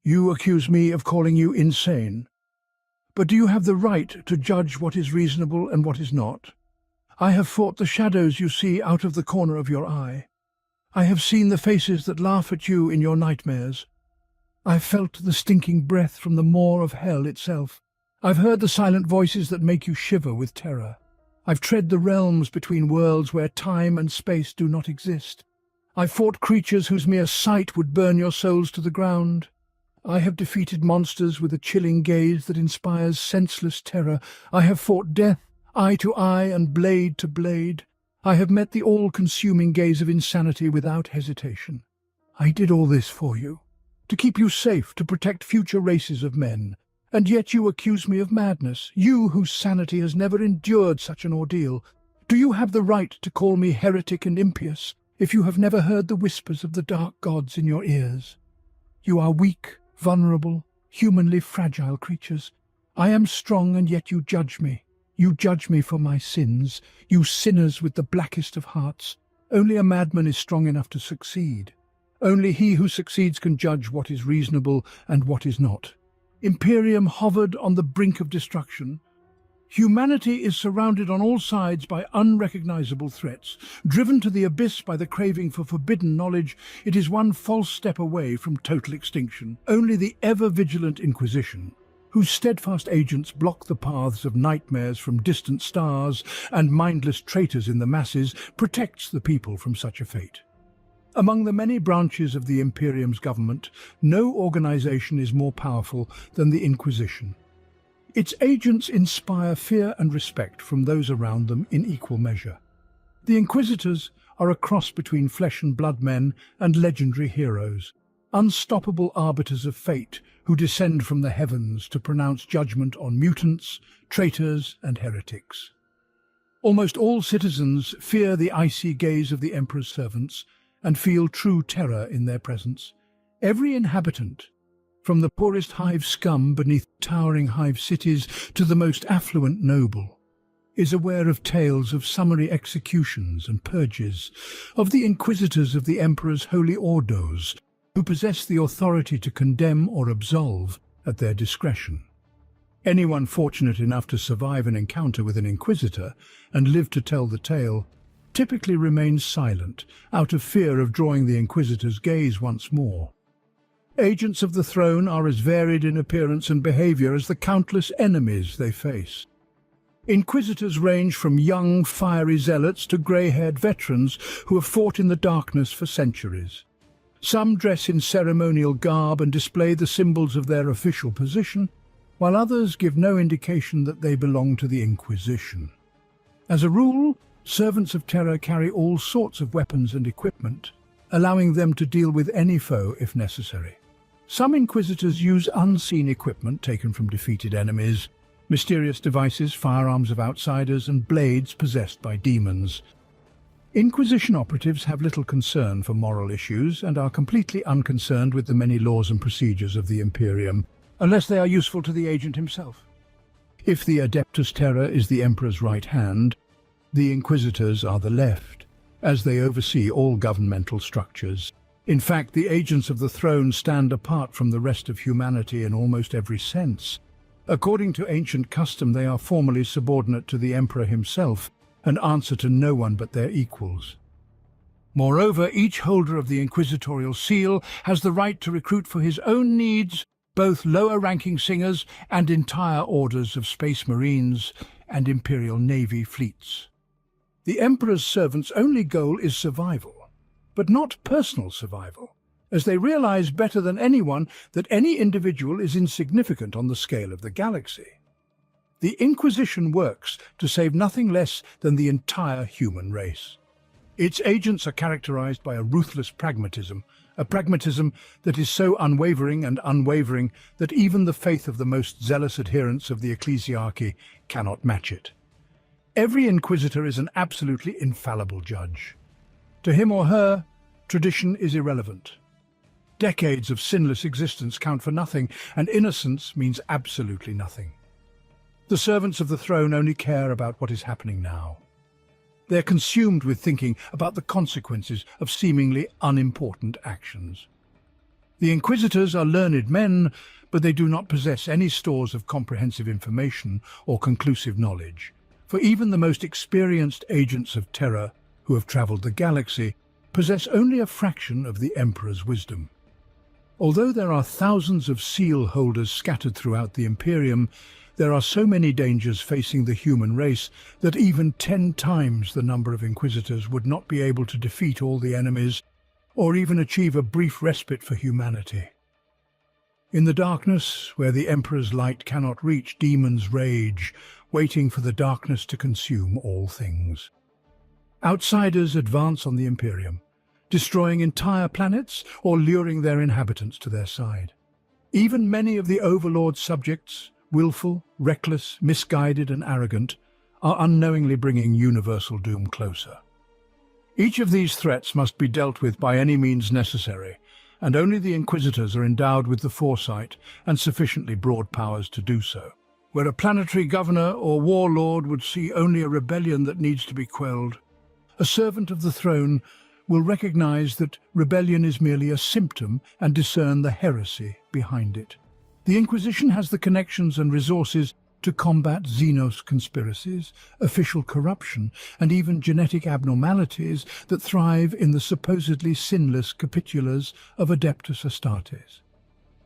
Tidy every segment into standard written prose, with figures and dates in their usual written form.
You accuse me of calling you insane. But do you have the right to judge what is reasonable and what is not? I have fought the shadows you see out of the corner of your eye. I have seen the faces that laugh at you in your nightmares. I've felt the stinking breath from the maw of hell itself. I've heard the silent voices that make you shiver with terror. I've tread the realms between worlds where time and space do not exist. I've fought creatures whose mere sight would burn your souls to the ground. I have defeated monsters with a chilling gaze that inspires senseless terror. I have fought death, eye to eye and blade to blade. I have met the all-consuming gaze of insanity without hesitation. I did all this for you, to keep you safe, to protect future races of men. And yet you accuse me of madness, you whose sanity has never endured such an ordeal. Do you have the right to call me heretic and impious, if you have never heard the whispers of the dark gods in your ears? You are weak, vulnerable, humanly fragile creatures. I am strong, and yet you judge me. You judge me for my sins, you sinners with the blackest of hearts. Only a madman is strong enough to succeed. Only he who succeeds can judge what is reasonable and what is not. Imperium hovered on the brink of destruction. Humanity is surrounded on all sides by unrecognizable threats. Driven to the abyss by the craving for forbidden knowledge, it is one false step away from total extinction. Only the ever-vigilant Inquisition, whose steadfast agents block the paths of nightmares from distant stars and mindless traitors in the masses, protects the people from such a fate. Among the many branches of the Imperium's government, no organization is more powerful than the Inquisition. Its agents inspire fear and respect from those around them in equal measure. The Inquisitors are a cross between flesh and blood men and legendary heroes, unstoppable arbiters of fate who descend from the heavens to pronounce judgment on mutants, traitors, and heretics. Almost all citizens fear the icy gaze of the Emperor's servants and feel true terror in their presence. Every inhabitant, from the poorest hive scum beneath towering hive cities to the most affluent noble, is aware of tales of summary executions and purges, of the inquisitors of the Emperor's holy ordos, who possess the authority to condemn or absolve at their discretion. Anyone fortunate enough to survive an encounter with an inquisitor and live to tell the tale typically remains silent, out of fear of drawing the inquisitor's gaze once more. Agents of the throne are as varied in appearance and behavior as the countless enemies they face. Inquisitors range from young, fiery zealots to grey-haired veterans who have fought in the darkness for centuries. Some dress in ceremonial garb and display the symbols of their official position, while others give no indication that they belong to the Inquisition. As a rule, servants of terror carry all sorts of weapons and equipment, allowing them to deal with any foe if necessary. Some inquisitors use unseen equipment taken from defeated enemies, mysterious devices, firearms of outsiders, and blades possessed by demons. Inquisition operatives have little concern for moral issues and are completely unconcerned with the many laws and procedures of the Imperium, unless they are useful to the agent himself. If the Adeptus Terra is the Emperor's right hand, the Inquisitors are the left, as they oversee all governmental structures. In fact, the agents of the throne stand apart from the rest of humanity in almost every sense. According to ancient custom, they are formally subordinate to the Emperor himself and answer to no one but their equals. Moreover, each holder of the inquisitorial seal has the right to recruit for his own needs both lower-ranking singers and entire orders of Space Marines and Imperial Navy fleets. The Emperor's servants' only goal is survival, but not personal survival, as they realize better than anyone that any individual is insignificant on the scale of the galaxy. The Inquisition works to save nothing less than the entire human race. Its agents are characterized by a ruthless pragmatism, a pragmatism that is so unwavering and unwavering that even the faith of the most zealous adherents of the ecclesiarchy cannot match it. Every inquisitor is an absolutely infallible judge. To him or her, tradition is irrelevant. Decades of sinless existence count for nothing, and innocence means absolutely nothing. The servants of the throne only care about what is happening now. They're consumed with thinking about the consequences of seemingly unimportant actions. The Inquisitors are learned men, but they do not possess any stores of comprehensive information or conclusive knowledge. For even the most experienced agents of terror who have traveled the galaxy possess only a fraction of the Emperor's wisdom. Although there are thousands of seal holders scattered throughout the Imperium, there are so many dangers facing the human race that even 10 times the number of Inquisitors would not be able to defeat all the enemies or even achieve a brief respite for humanity. In the darkness, where the Emperor's light cannot reach, demons rage, waiting for the darkness to consume all things. Outsiders advance on the Imperium, destroying entire planets or luring their inhabitants to their side. Even many of the Overlord's subjects, willful, reckless, misguided and arrogant, are unknowingly bringing universal doom closer. Each of these threats must be dealt with by any means necessary, and only the Inquisitors are endowed with the foresight and sufficiently broad powers to do so. Where a planetary governor or warlord would see only a rebellion that needs to be quelled, a servant of the throne will recognize that rebellion is merely a symptom and discern the heresy behind it. The Inquisition has the connections and resources to combat Xenos conspiracies, official corruption, and even genetic abnormalities that thrive in the supposedly sinless capitulas of Adeptus Astartes.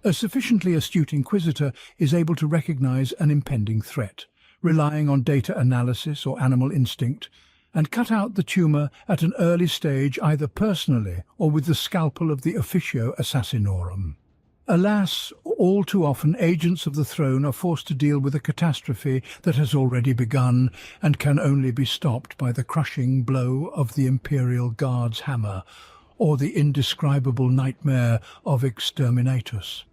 A sufficiently astute Inquisitor is able to recognize an impending threat, relying on data analysis or animal instinct, and cut out the tumor at an early stage either personally or with the scalpel of the Officio Assassinorum. Alas, all too often agents of the throne are forced to deal with a catastrophe that has already begun and can only be stopped by the crushing blow of the Imperial Guard's hammer or the indescribable nightmare of Exterminatus.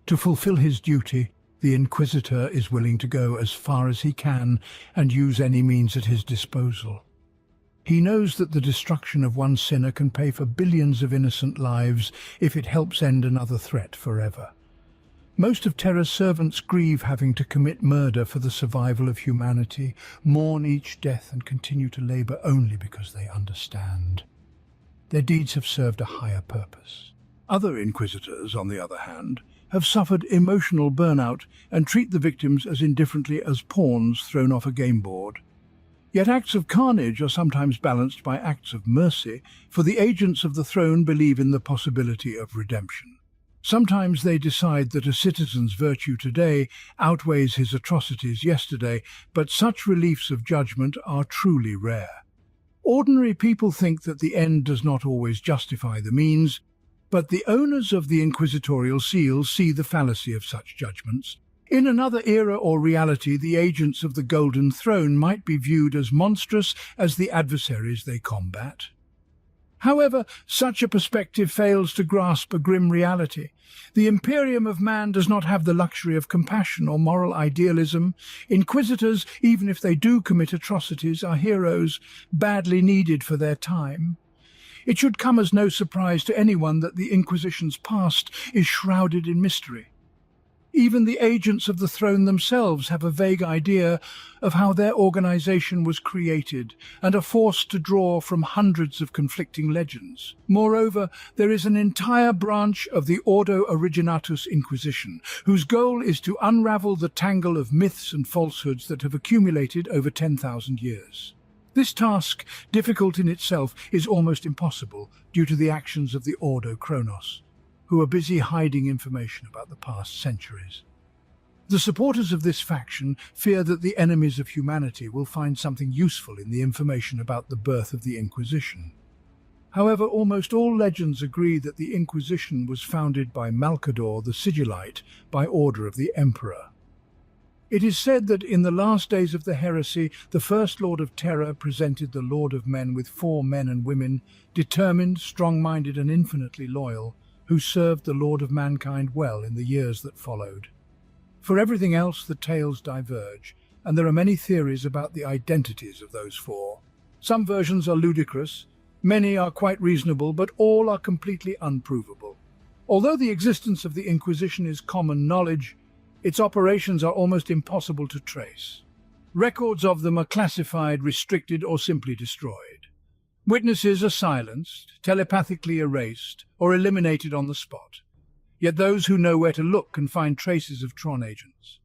To fulfill his duty, the Inquisitor is willing to go as far as he can and use any means at his disposal. He knows that the destruction of one sinner can pay for billions of innocent lives if it helps end another threat forever. Most of Terra's servants grieve having to commit murder for the survival of humanity, mourn each death and continue to labor only because they understand. Their deeds have served a higher purpose. Other Inquisitors, on the other hand, have suffered emotional burnout and treat the victims as indifferently as pawns thrown off a game board. Yet acts of carnage are sometimes balanced by acts of mercy, for the agents of the throne believe in the possibility of redemption. Sometimes they decide that a citizen's virtue today outweighs his atrocities yesterday, but such reliefs of judgment are truly rare. Ordinary people think that the end does not always justify the means, but the owners of the inquisitorial seals see the fallacy of such judgments. In another era or reality, the agents of the Golden Throne might be viewed as monstrous as the adversaries they combat. However, such a perspective fails to grasp a grim reality. The Imperium of man does not have the luxury of compassion or moral idealism. Inquisitors, even if they do commit atrocities, are heroes, badly needed for their time. It should come as no surprise to anyone that the Inquisition's past is shrouded in mystery. Even the agents of the throne themselves have a vague idea of how their organization was created and are forced to draw from hundreds of conflicting legends. Moreover, there is an entire branch of the Ordo Originatus Inquisition, whose goal is to unravel the tangle of myths and falsehoods that have accumulated over 10,000 years. This task, difficult in itself, is almost impossible due to the actions of the Ordo Chronos, who are busy hiding information about the past centuries. The supporters of this faction fear that the enemies of humanity will find something useful in the information about the birth of the Inquisition. However, almost all legends agree that the Inquisition was founded by Malcador the Sigillite by order of the Emperor. It is said that in the last days of the heresy, the First Lord of Terror presented the Lord of Men with 4 men and women, determined, strong-minded and infinitely loyal, who served the Lord of Mankind well in the years that followed. For everything else, the tales diverge, and there are many theories about the identities of those 4. Some versions are ludicrous, many are quite reasonable, but all are completely unprovable. Although the existence of the Inquisition is common knowledge, its operations are almost impossible to trace. Records of them are classified, restricted, or simply destroyed. Witnesses are silenced, telepathically erased, or eliminated on the spot. Yet those who know where to look can find traces of Tron agents.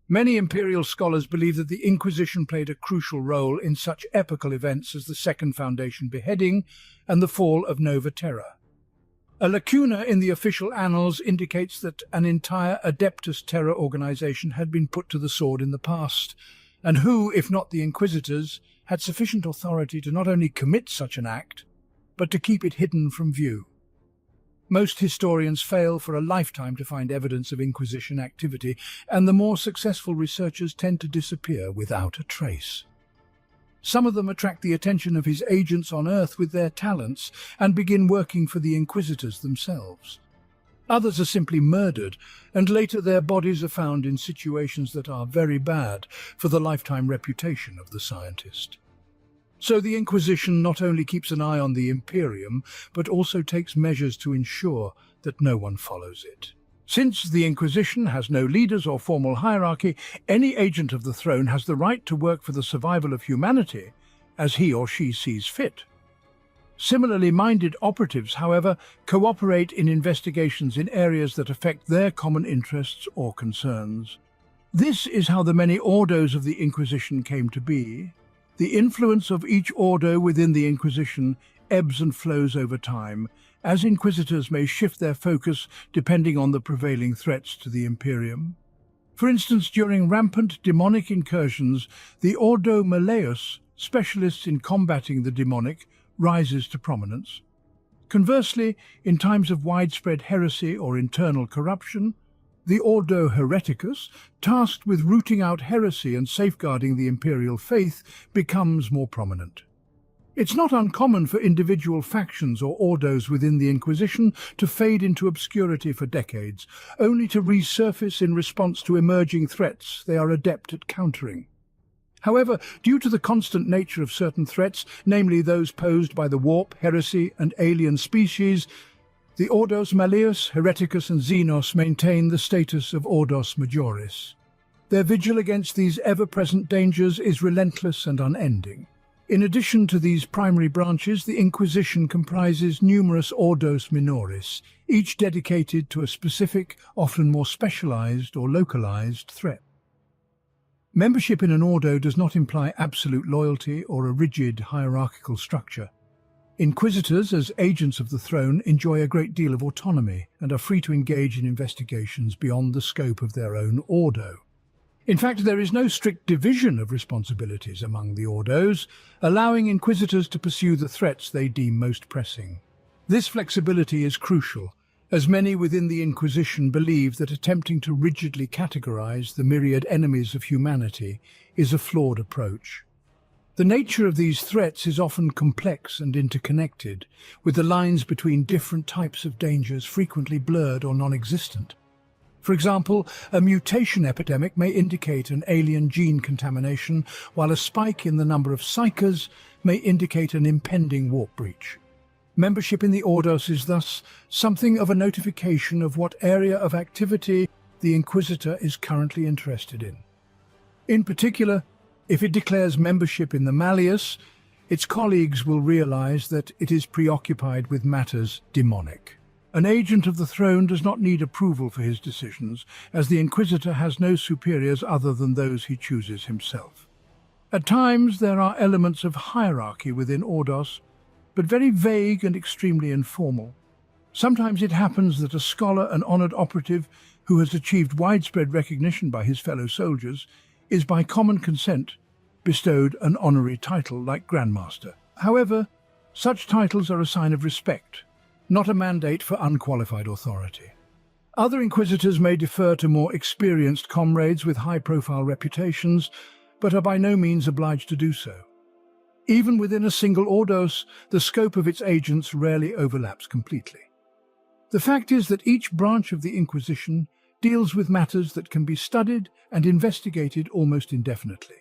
Many imperial scholars believe that the Inquisition played a crucial role in such epical events as the Second Foundation beheading and the fall of Nova Terra. A lacuna in the official annals indicates that an entire Adeptus Terra organization had been put to the sword in the past, and who, if not the Inquisitors, had sufficient authority to not only commit such an act, but to keep it hidden from view. Most historians fail for a lifetime to find evidence of Inquisition activity, and the more successful researchers tend to disappear without a trace. Some of them attract the attention of his agents on Earth with their talents and begin working for the Inquisitors themselves. Others are simply murdered, and later their bodies are found in situations that are very bad for the lifetime reputation of the scientist. So the Inquisition not only keeps an eye on the Imperium, but also takes measures to ensure that no one follows it. Since the Inquisition has no leaders or formal hierarchy, any agent of the throne has the right to work for the survival of humanity as he or she sees fit. Similarly minded operatives, however, cooperate in investigations in areas that affect their common interests or concerns. This is how the many ordos of the Inquisition came to be. The influence of each ordo within the Inquisition ebbs and flows over time, as inquisitors may shift their focus depending on the prevailing threats to the Imperium. For instance, during rampant demonic incursions, the Ordo Malleus, specialists in combating the demonic, rises to prominence. Conversely, in times of widespread heresy or internal corruption, the Ordo Hereticus, tasked with rooting out heresy and safeguarding the imperial faith, becomes more prominent. It's not uncommon for individual factions or ordos within the Inquisition to fade into obscurity for decades, only to resurface in response to emerging threats they are adept at countering. However, due to the constant nature of certain threats, namely those posed by the warp, heresy, and alien species, the Ordos Malleus, Hereticus, and Xenos maintain the status of Ordos Majoris. Their vigil against these ever-present dangers is relentless and unending. In addition to these primary branches, the Inquisition comprises numerous Ordos Minoris, each dedicated to a specific, often more specialized or localized threat. Membership in an ordo does not imply absolute loyalty or a rigid hierarchical structure. Inquisitors, as agents of the throne, enjoy a great deal of autonomy and are free to engage in investigations beyond the scope of their own ordo. In fact, there is no strict division of responsibilities among the ordos, allowing inquisitors to pursue the threats they deem most pressing. This flexibility is crucial, as many within the Inquisition believe that attempting to rigidly categorize the myriad enemies of humanity is a flawed approach. The nature of these threats is often complex and interconnected, with the lines between different types of dangers frequently blurred or non-existent. For example, a mutation epidemic may indicate an alien gene contamination, while a spike in the number of psychers may indicate an impending warp breach. Membership in the Ordos is thus something of a notification of what area of activity the Inquisitor is currently interested in. In particular, if it declares membership in the Malleus, its colleagues will realize that it is preoccupied with matters demonic. An agent of the throne does not need approval for his decisions, as the Inquisitor has no superiors other than those he chooses himself. At times there are elements of hierarchy within Ordos, but very vague and extremely informal. Sometimes it happens that a scholar and honored operative who has achieved widespread recognition by his fellow soldiers is by common consent bestowed an honorary title like Grandmaster. However, such titles are a sign of respect, not a mandate for unqualified authority. Other inquisitors may defer to more experienced comrades with high-profile reputations, but are by no means obliged to do so. Even within a single Ordos, the scope of its agents rarely overlaps completely. The fact is that each branch of the Inquisition deals with matters that can be studied and investigated almost indefinitely.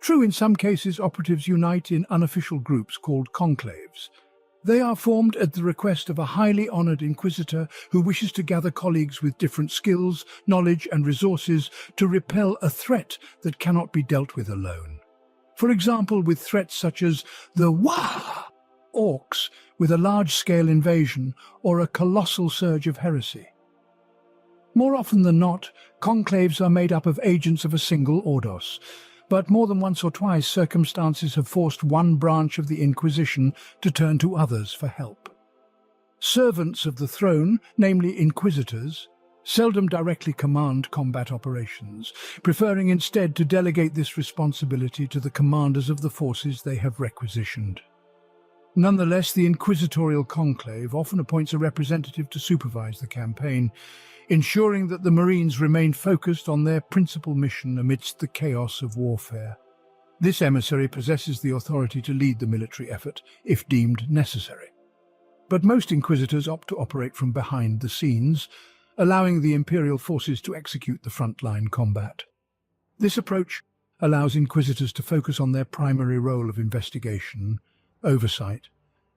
True, in some cases, operatives unite in unofficial groups called conclaves. They are formed at the request of a highly honored inquisitor who wishes to gather colleagues with different skills, knowledge, and resources to repel a threat that cannot be dealt with alone. For example, with threats such as the orcs with a large-scale invasion or a colossal surge of heresy. More often than not, conclaves are made up of agents of a single Ordos, but more than once or twice circumstances have forced one branch of the Inquisition to turn to others for help. Servants of the throne, namely inquisitors, seldom directly command combat operations, preferring instead to delegate this responsibility to the commanders of the forces they have requisitioned. Nonetheless, the inquisitorial conclave often appoints a representative to supervise the campaign, ensuring that the Marines remain focused on their principal mission amidst the chaos of warfare. This emissary possesses the authority to lead the military effort, if deemed necessary. But most inquisitors opt to operate from behind the scenes, allowing the imperial forces to execute the frontline combat. This approach allows inquisitors to focus on their primary role of investigation, oversight,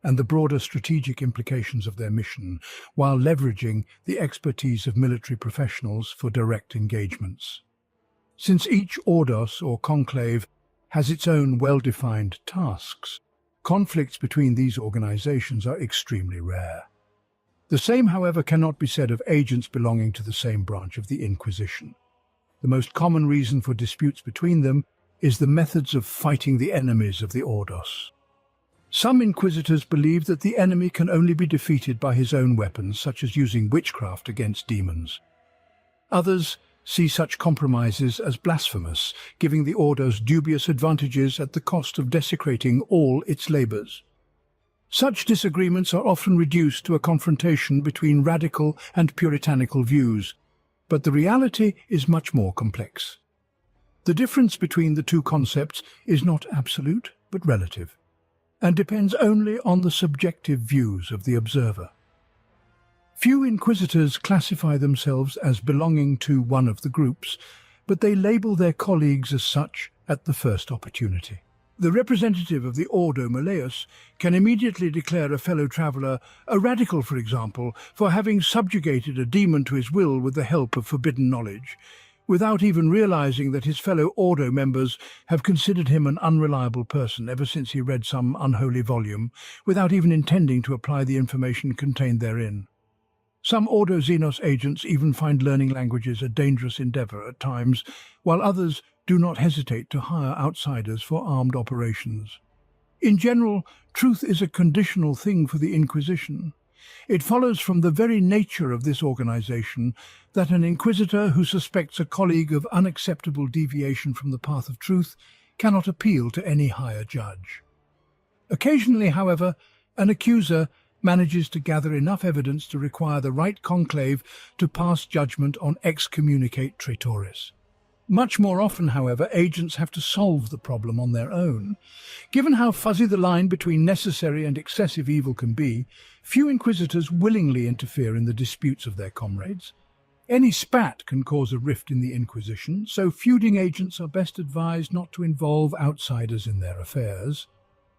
and the broader strategic implications of their mission, while leveraging the expertise of military professionals for direct engagements. Since each Ordos or conclave has its own well-defined tasks, conflicts between these organizations are extremely rare. The same, however, cannot be said of agents belonging to the same branch of the Inquisition. The most common reason for disputes between them is the methods of fighting the enemies of the Ordos. Some inquisitors believe that the enemy can only be defeated by his own weapons, such as using witchcraft against demons. Others see such compromises as blasphemous, giving the Ordos dubious advantages at the cost of desecrating all its labors. Such disagreements are often reduced to a confrontation between radical and puritanical views, but the reality is much more complex. The difference between the two concepts is not absolute, but relative, and depends only on the subjective views of the observer. Few inquisitors classify themselves as belonging to one of the groups, but they label their colleagues as such at the first opportunity. The representative of the Ordo Malleus can immediately declare a fellow traveller a radical, for example, for having subjugated a demon to his will with the help of forbidden knowledge, without even realizing that his fellow Ordo members have considered him an unreliable person ever since he read some unholy volume, without even intending to apply the information contained therein. Some Ordo Xenos agents even find learning languages a dangerous endeavor at times, while others do not hesitate to hire outsiders for armed operations. In general, truth is a conditional thing for the Inquisition. It follows from the very nature of this organization that an inquisitor who suspects a colleague of unacceptable deviation from the path of truth cannot appeal to any higher judge. Occasionally, however, an accuser manages to gather enough evidence to require the right conclave to pass judgment on excommunicate traitores. Much more often, however, agents have to solve the problem on their own. Given how fuzzy the line between necessary and excessive evil can be, few inquisitors willingly interfere in the disputes of their comrades. Any spat can cause a rift in the Inquisition, so feuding agents are best advised not to involve outsiders in their affairs.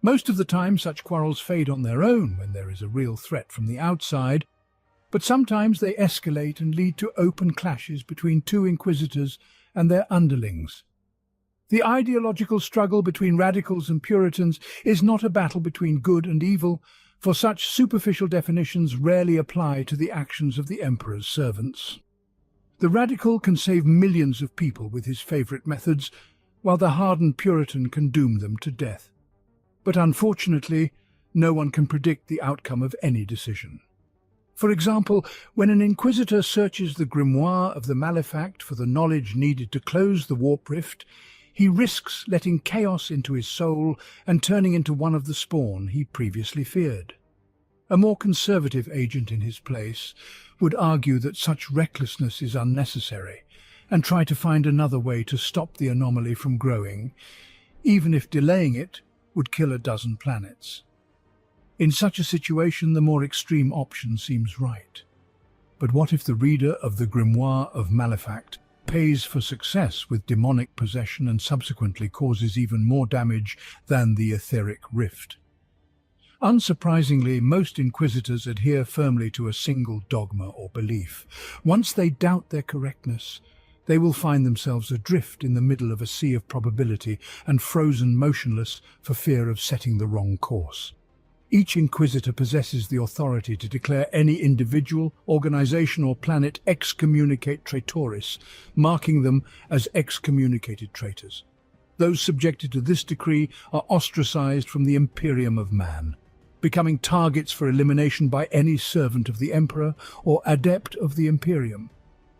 Most of the time, such quarrels fade on their own when there is a real threat from the outside, but sometimes they escalate and lead to open clashes between two inquisitors and their underlings. The ideological struggle between radicals and Puritans is not a battle between good and evil, for such superficial definitions rarely apply to the actions of the Emperor's servants. The radical can save millions of people with his favourite methods, while the hardened Puritan can doom them to death. But unfortunately, no one can predict the outcome of any decision. For example, when an inquisitor searches the grimoire of the malefact for the knowledge needed to close the warp rift, he risks letting chaos into his soul and turning into one of the spawn he previously feared. A more conservative agent in his place would argue that such recklessness is unnecessary and try to find another way to stop the anomaly from growing, even if delaying it would kill a dozen planets. In such a situation, the more extreme option seems right. But what if the reader of the Grimoire of Malefact pays for success with demonic possession and subsequently causes even more damage than the etheric rift? Unsurprisingly, most inquisitors adhere firmly to a single dogma or belief. Once they doubt their correctness, they will find themselves adrift in the middle of a sea of probability and frozen motionless for fear of setting the wrong course. Each Inquisitor possesses the authority to declare any individual, organization or planet excommunicate traitores, marking them as excommunicated traitors. Those subjected to this decree are ostracized from the Imperium of Man, becoming targets for elimination by any servant of the Emperor or adept of the Imperium.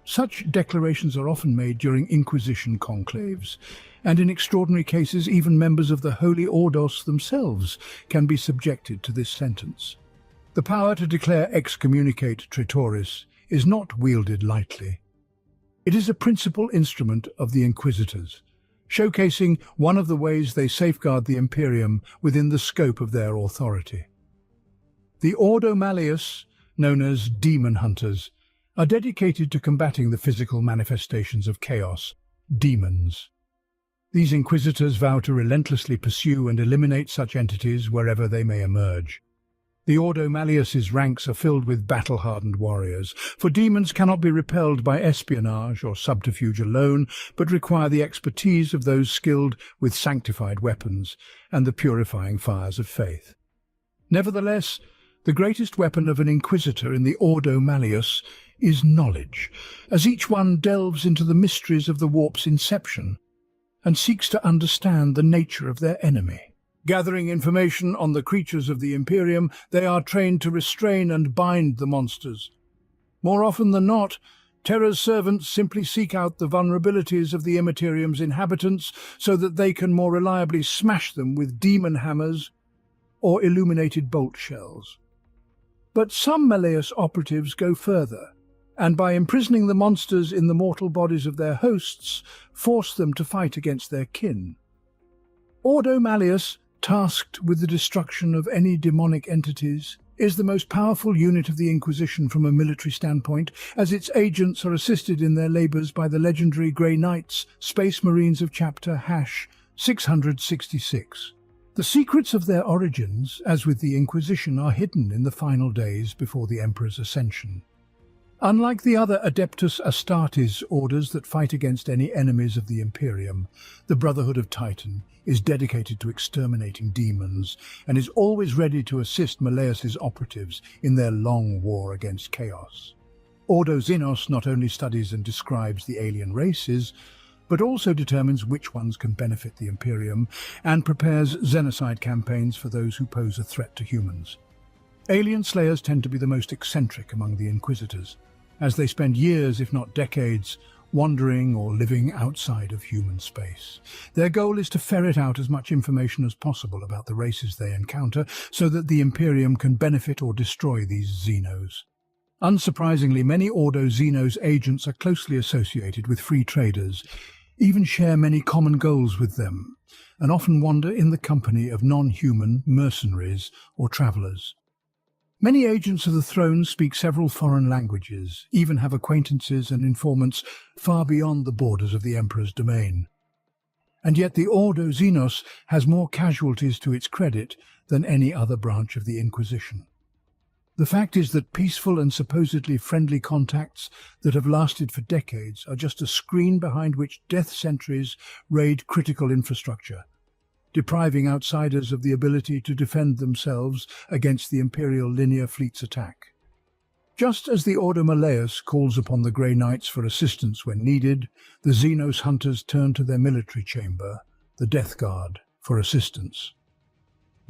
Such declarations are often made during Inquisition conclaves, and in extraordinary cases even members of the Holy Ordos themselves can be subjected to this sentence. The power to declare excommunicate traitores is not wielded lightly. It is a principal instrument of the Inquisitors, showcasing one of the ways they safeguard the Imperium within the scope of their authority. The Ordo Malleus, known as Demon Hunters, are dedicated to combating the physical manifestations of chaos, demons. These Inquisitors vow to relentlessly pursue and eliminate such entities wherever they may emerge. The Ordo Malleus's ranks are filled with battle-hardened warriors, for demons cannot be repelled by espionage or subterfuge alone, but require the expertise of those skilled with sanctified weapons and the purifying fires of faith. Nevertheless, the greatest weapon of an Inquisitor in the Ordo Malleus is knowledge, as each one delves into the mysteries of the warp's inception and seeks to understand the nature of their enemy. Gathering information on the creatures of the Imperium, they are trained to restrain and bind the monsters. More often than not, Terra's servants simply seek out the vulnerabilities of the Immaterium's inhabitants so that they can more reliably smash them with demon hammers or illuminated bolt shells. But some Malleus operatives go further, and by imprisoning the monsters in the mortal bodies of their hosts, force them to fight against their kin. Ordo Malleus, tasked with the destruction of any demonic entities, is the most powerful unit of the Inquisition from a military standpoint, as its agents are assisted in their labours by the legendary Grey Knights, Space Marines of Chapter #666. The secrets of their origins, as with the Inquisition, are hidden in the final days before the Emperor's ascension. Unlike the other Adeptus Astartes orders that fight against any enemies of the Imperium, the Brotherhood of Titan is dedicated to exterminating demons and is always ready to assist Malleus's operatives in their long war against chaos. Ordo Xenos not only studies and describes the alien races, but also determines which ones can benefit the Imperium and prepares xenocide campaigns for those who pose a threat to humans. Alien slayers tend to be the most eccentric among the Inquisitors, as they spend years, if not decades, wandering or living outside of human space. Their goal is to ferret out as much information as possible about the races they encounter so that the Imperium can benefit or destroy these Xenos. Unsurprisingly, many Ordo Xenos agents are closely associated with free traders, even share many common goals with them, and often wander in the company of non-human mercenaries or travellers. Many agents of the throne speak several foreign languages, even have acquaintances and informants far beyond the borders of the Emperor's domain. And yet the Ordo Xenos has more casualties to its credit than any other branch of the Inquisition. The fact is that peaceful and supposedly friendly contacts that have lasted for decades are just a screen behind which death sentries raid critical infrastructure, depriving outsiders of the ability to defend themselves against the Imperial linear fleet's attack. Just as the Ordo Malleus calls upon the Grey Knights for assistance when needed, the Xenos hunters turn to their military chamber, the Death Guard, for assistance.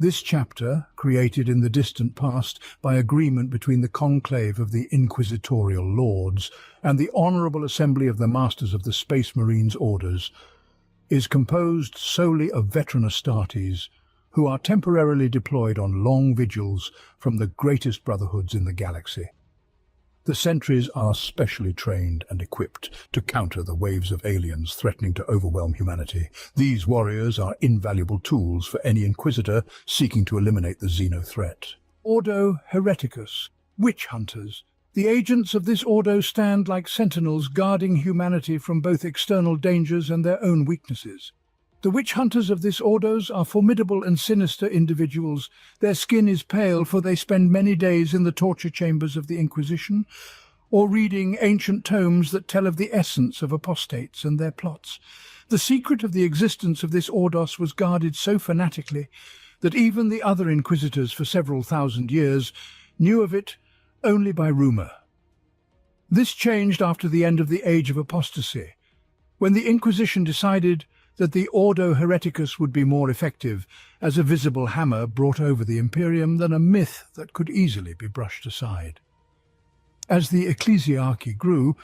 This chapter, created in the distant past by agreement between the conclave of the Inquisitorial Lords and the Honourable Assembly of the Masters of the Space Marines Orders, is composed solely of veteran Astartes who are temporarily deployed on long vigils from the greatest brotherhoods in the galaxy. The sentries are specially trained and equipped to counter the waves of aliens threatening to overwhelm humanity. These warriors are invaluable tools for any Inquisitor seeking to eliminate the Xeno threat. Ordo Hereticus, Witch Hunters. The agents of this ordo stand like sentinels guarding humanity from both external dangers and their own weaknesses. The witch hunters of this ordos are formidable and sinister individuals. Their skin is pale, for they spend many days in the torture chambers of the Inquisition, or reading ancient tomes that tell of the essence of apostates and their plots. The secret of the existence of this ordos was guarded so fanatically that even the other inquisitors for several thousand years knew of it only by rumor. This changed after the end of the Age of Apostasy, when the Inquisition decided that the Ordo Hereticus would be more effective as a visible hammer brought over the Imperium than a myth that could easily be brushed aside. As the ecclesiarchy grew,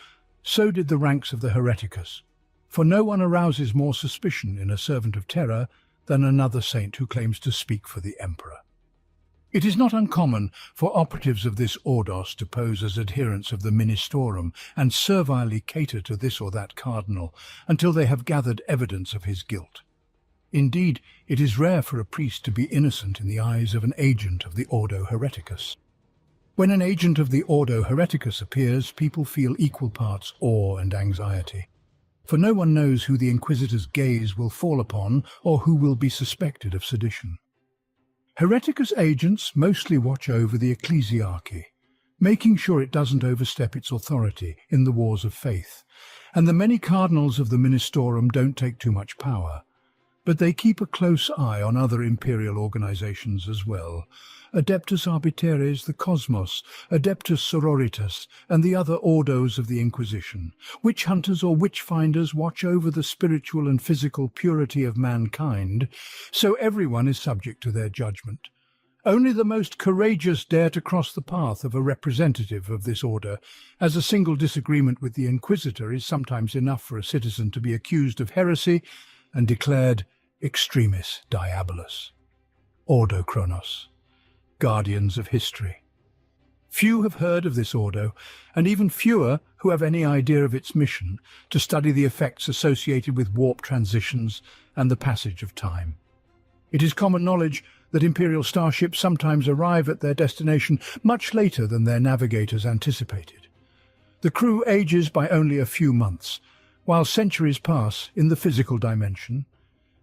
so did the ranks of the Hereticus, for no one arouses more suspicion in a servant of terror than another saint who claims to speak for the Emperor. It is not uncommon for operatives of this ordos to pose as adherents of the Ministorum and servilely cater to this or that cardinal until they have gathered evidence of his guilt. Indeed, it is rare for a priest to be innocent in the eyes of an agent of the Ordo Hereticus. When an agent of the Ordo Hereticus appears, people feel equal parts awe and anxiety, for no one knows who the Inquisitor's gaze will fall upon or who will be suspected of sedition. Hereticus agents mostly watch over the ecclesiarchy, making sure it doesn't overstep its authority in the wars of faith, and the many cardinals of the Ministorum don't take too much power, but they keep a close eye on other imperial organizations as well. Adeptus Arbitraries, the Cosmos, Adeptus Sororitas, and the other ordos of the Inquisition. Witch hunters or witch finders watch over the spiritual and physical purity of mankind, so everyone is subject to their judgment. Only the most courageous dare to cross the path of a representative of this order, as a single disagreement with the Inquisitor is sometimes enough for a citizen to be accused of heresy and declared extremis diabolus. Ordo Chronos, guardians of history. Few have heard of this ordo, and even fewer who have any idea of its mission to study the effects associated with warp transitions and the passage of time. It is common knowledge that Imperial starships sometimes arrive at their destination much later than their navigators anticipated. The crew ages by only a few months, while centuries pass in the physical dimension.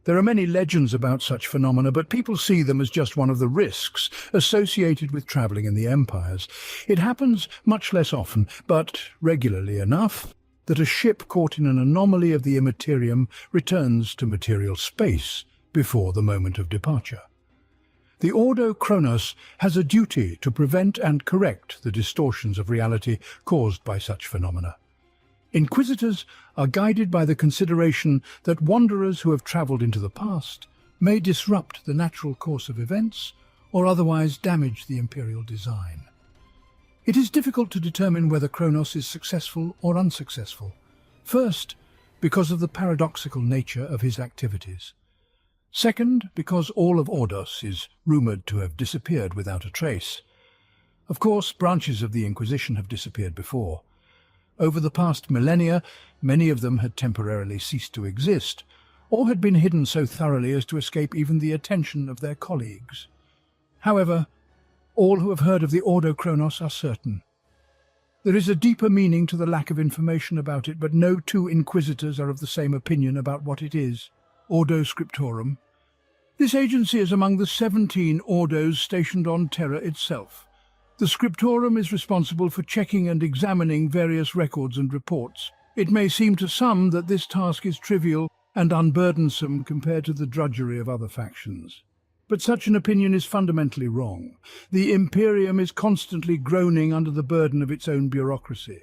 There are many legends about such phenomena, but people see them as just one of the risks associated with travelling in the empires. It happens much less often, but regularly enough, that a ship caught in an anomaly of the immaterium returns to material space before the moment of departure. The Ordo Chronos has a duty to prevent and correct the distortions of reality caused by such phenomena. Inquisitors are guided by the consideration that wanderers who have travelled into the past may disrupt the natural course of events or otherwise damage the imperial design. It is difficult to determine whether Chronos is successful or unsuccessful. First, because of the paradoxical nature of his activities. Second, because all of Ordos is rumoured to have disappeared without a trace. Of course, branches of the Inquisition have disappeared before. Over the past millennia, many of them had temporarily ceased to exist, or had been hidden so thoroughly as to escape even the attention of their colleagues. However, all who have heard of the Ordo Chronos are certain. There is a deeper meaning to the lack of information about it, but no two inquisitors are of the same opinion about what it is. Ordo Scriptorum. This agency is among the 17 ordos stationed on Terra itself. The Scriptorum is responsible for checking and examining various records and reports. It may seem to some that this task is trivial and unburdensome compared to the drudgery of other factions. But such an opinion is fundamentally wrong. The Imperium is constantly groaning under the burden of its own bureaucracy.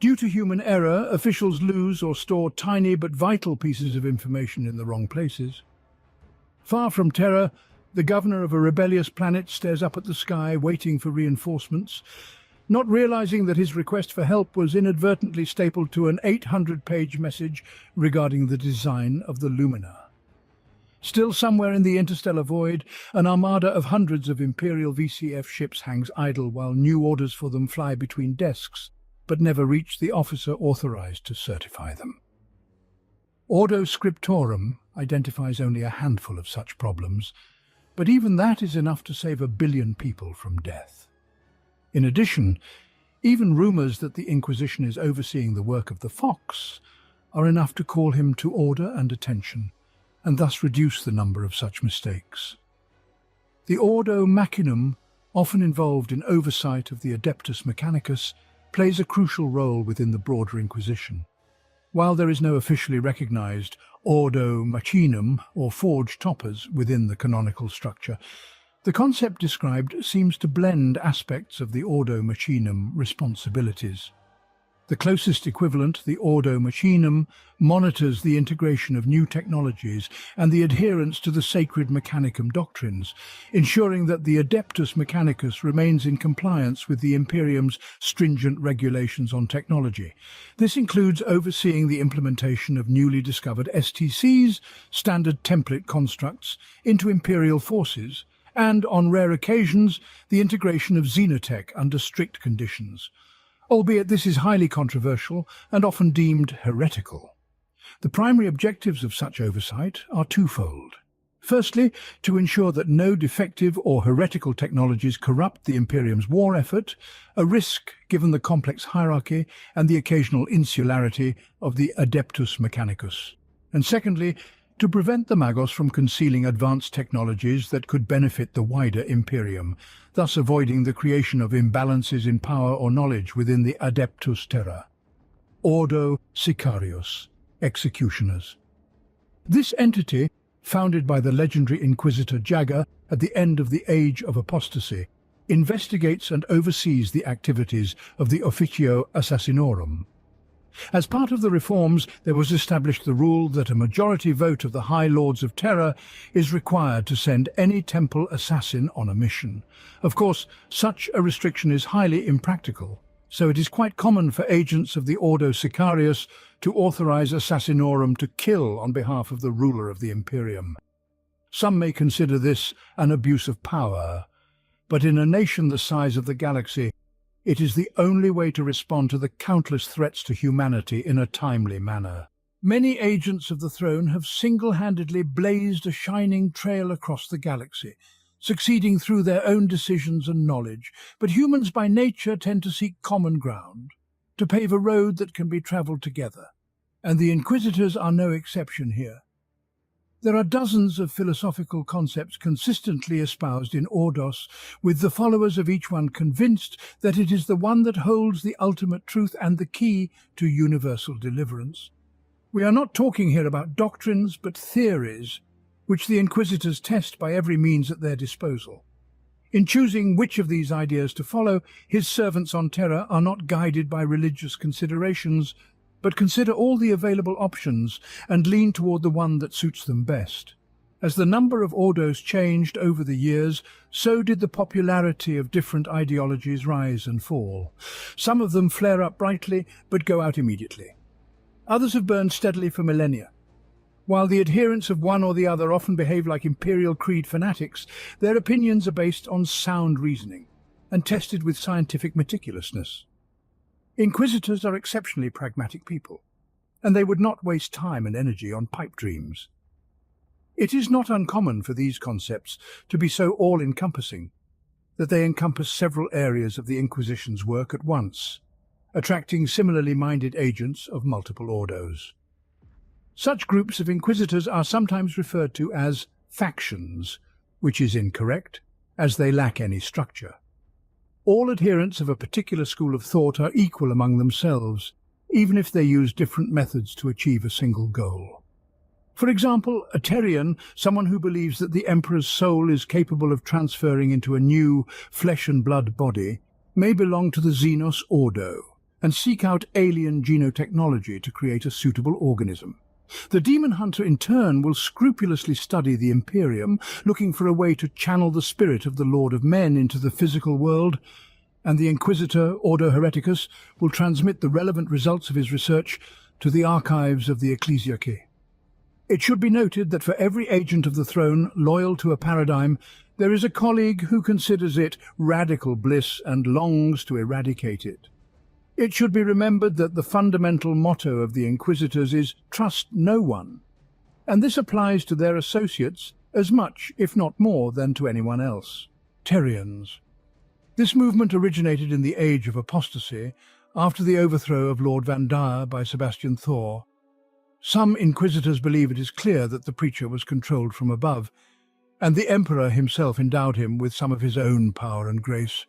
Due to human error, officials lose or store tiny but vital pieces of information in the wrong places. Far from Terra, the governor of a rebellious planet stares up at the sky, waiting for reinforcements, not realizing that his request for help was inadvertently stapled to an 800-page message regarding the design of the Lumina. Still somewhere in the interstellar void, an armada of hundreds of Imperial VCF ships hangs idle while new orders for them fly between desks, but never reach the officer authorized to certify them. Ordo Scriptorum identifies only a handful of such problems, but even that is enough to save 1 billion people from death. In addition, even rumors that the Inquisition is overseeing the work of the Fox are enough to call him to order and attention, and thus reduce the number of such mistakes. The Ordo Machinum, often involved in oversight of the Adeptus Mechanicus, plays a crucial role within the broader Inquisition. While there is no officially recognized ordo machinum or forge toppers within the canonical structure, the concept described seems to blend aspects of the ordo machinum responsibilities. The closest equivalent, the ordo machinum, monitors the integration of new technologies and the adherence to the sacred mechanicum doctrines, ensuring that the adeptus mechanicus remains in compliance with the Imperium's stringent regulations on technology. This includes overseeing the implementation of newly discovered STCs, standard template constructs, into Imperial forces, and, on rare occasions, the integration of xenotech under strict conditions. Albeit this is highly controversial and often deemed heretical. The primary objectives of such oversight are twofold. Firstly, to ensure that no defective or heretical technologies corrupt the Imperium's war effort, a risk given the complex hierarchy and the occasional insularity of the Adeptus Mechanicus. And secondly, to prevent the Magos from concealing advanced technologies that could benefit the wider Imperium, thus avoiding the creation of imbalances in power or knowledge within the Adeptus Terra. Ordo Sicarius, Executioners. This entity, founded by the legendary Inquisitor Jagger at the end of the Age of Apostasy, investigates and oversees the activities of the Officio Assassinorum. As part of the reforms, there was established the rule that a majority vote of the High Lords of Terror is required to send any temple assassin on a mission. Of course, such a restriction is highly impractical, so it is quite common for agents of the Ordo Sicarius to authorize Assassinorum to kill on behalf of the ruler of the Imperium. Some may consider this an abuse of power, but in a nation the size of the galaxy, it is the only way to respond to the countless threats to humanity in a timely manner. Many agents of the throne have single-handedly blazed a shining trail across the galaxy, succeeding through their own decisions and knowledge, but humans by nature tend to seek common ground, to pave a road that can be travelled together, and the Inquisitors are no exception here. There are dozens of philosophical concepts consistently espoused in Ordos, with the followers of each one convinced that it is the one that holds the ultimate truth and the key to universal deliverance. We are not talking here about doctrines, but theories, which the Inquisitors test by every means at their disposal. In choosing which of these ideas to follow, his servants on Terra are not guided by religious considerations, but consider all the available options and lean toward the one that suits them best. As the number of ordos changed over the years, so did the popularity of different ideologies rise and fall. Some of them flare up brightly, but go out immediately. Others have burned steadily for millennia. While the adherents of one or the other often behave like Imperial Creed fanatics, their opinions are based on sound reasoning and tested with scientific meticulousness. Inquisitors are exceptionally pragmatic people, and they would not waste time and energy on pipe dreams. It is not uncommon for these concepts to be so all-encompassing that they encompass several areas of the Inquisition's work at once, attracting similarly minded agents of multiple ordos. Such groups of Inquisitors are sometimes referred to as factions, which is incorrect, as they lack any structure. All adherents of a particular school of thought are equal among themselves, even if they use different methods to achieve a single goal. For example, a Terrian, someone who believes that the Emperor's soul is capable of transferring into a new flesh-and-blood body, may belong to the Xenos Ordo and seek out alien genotechnology to create a suitable organism. The demon hunter, in turn, will scrupulously study the Imperium, looking for a way to channel the spirit of the Lord of Men into the physical world, and the Inquisitor, Ordo Hereticus, will transmit the relevant results of his research to the archives of the Ecclesiarchy. It should be noted that for every agent of the throne loyal to a paradigm, there is a colleague who considers it radical bliss and longs to eradicate it. It should be remembered that the fundamental motto of the Inquisitors is "trust no one," and this applies to their associates as much, if not more, than to anyone else. Terrians. This movement originated in the Age of Apostasy, after the overthrow of Lord Van Dyer by Sebastian Thor. Some Inquisitors believe it is clear that the preacher was controlled from above, and the Emperor himself endowed him with some of his own power and grace.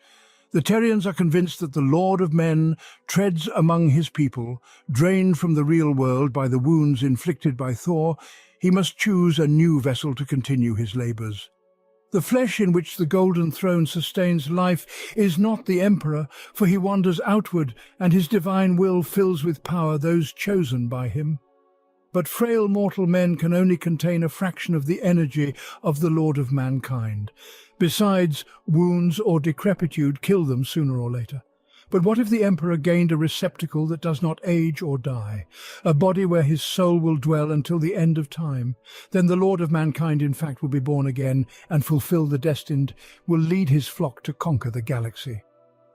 The Terrians are convinced that the Lord of Men treads among his people. Drained from the real world by the wounds inflicted by Thor, he must choose a new vessel to continue his labours. The flesh in which the Golden Throne sustains life is not the Emperor, for he wanders outward, and his divine will fills with power those chosen by him. But frail mortal men can only contain a fraction of the energy of the Lord of Mankind. Besides, wounds or decrepitude kill them sooner or later. But what if the Emperor gained a receptacle that does not age or die, a body where his soul will dwell until the end of time? Then the Lord of Mankind, in fact, will be born again and fulfill the destined, will lead his flock to conquer the galaxy.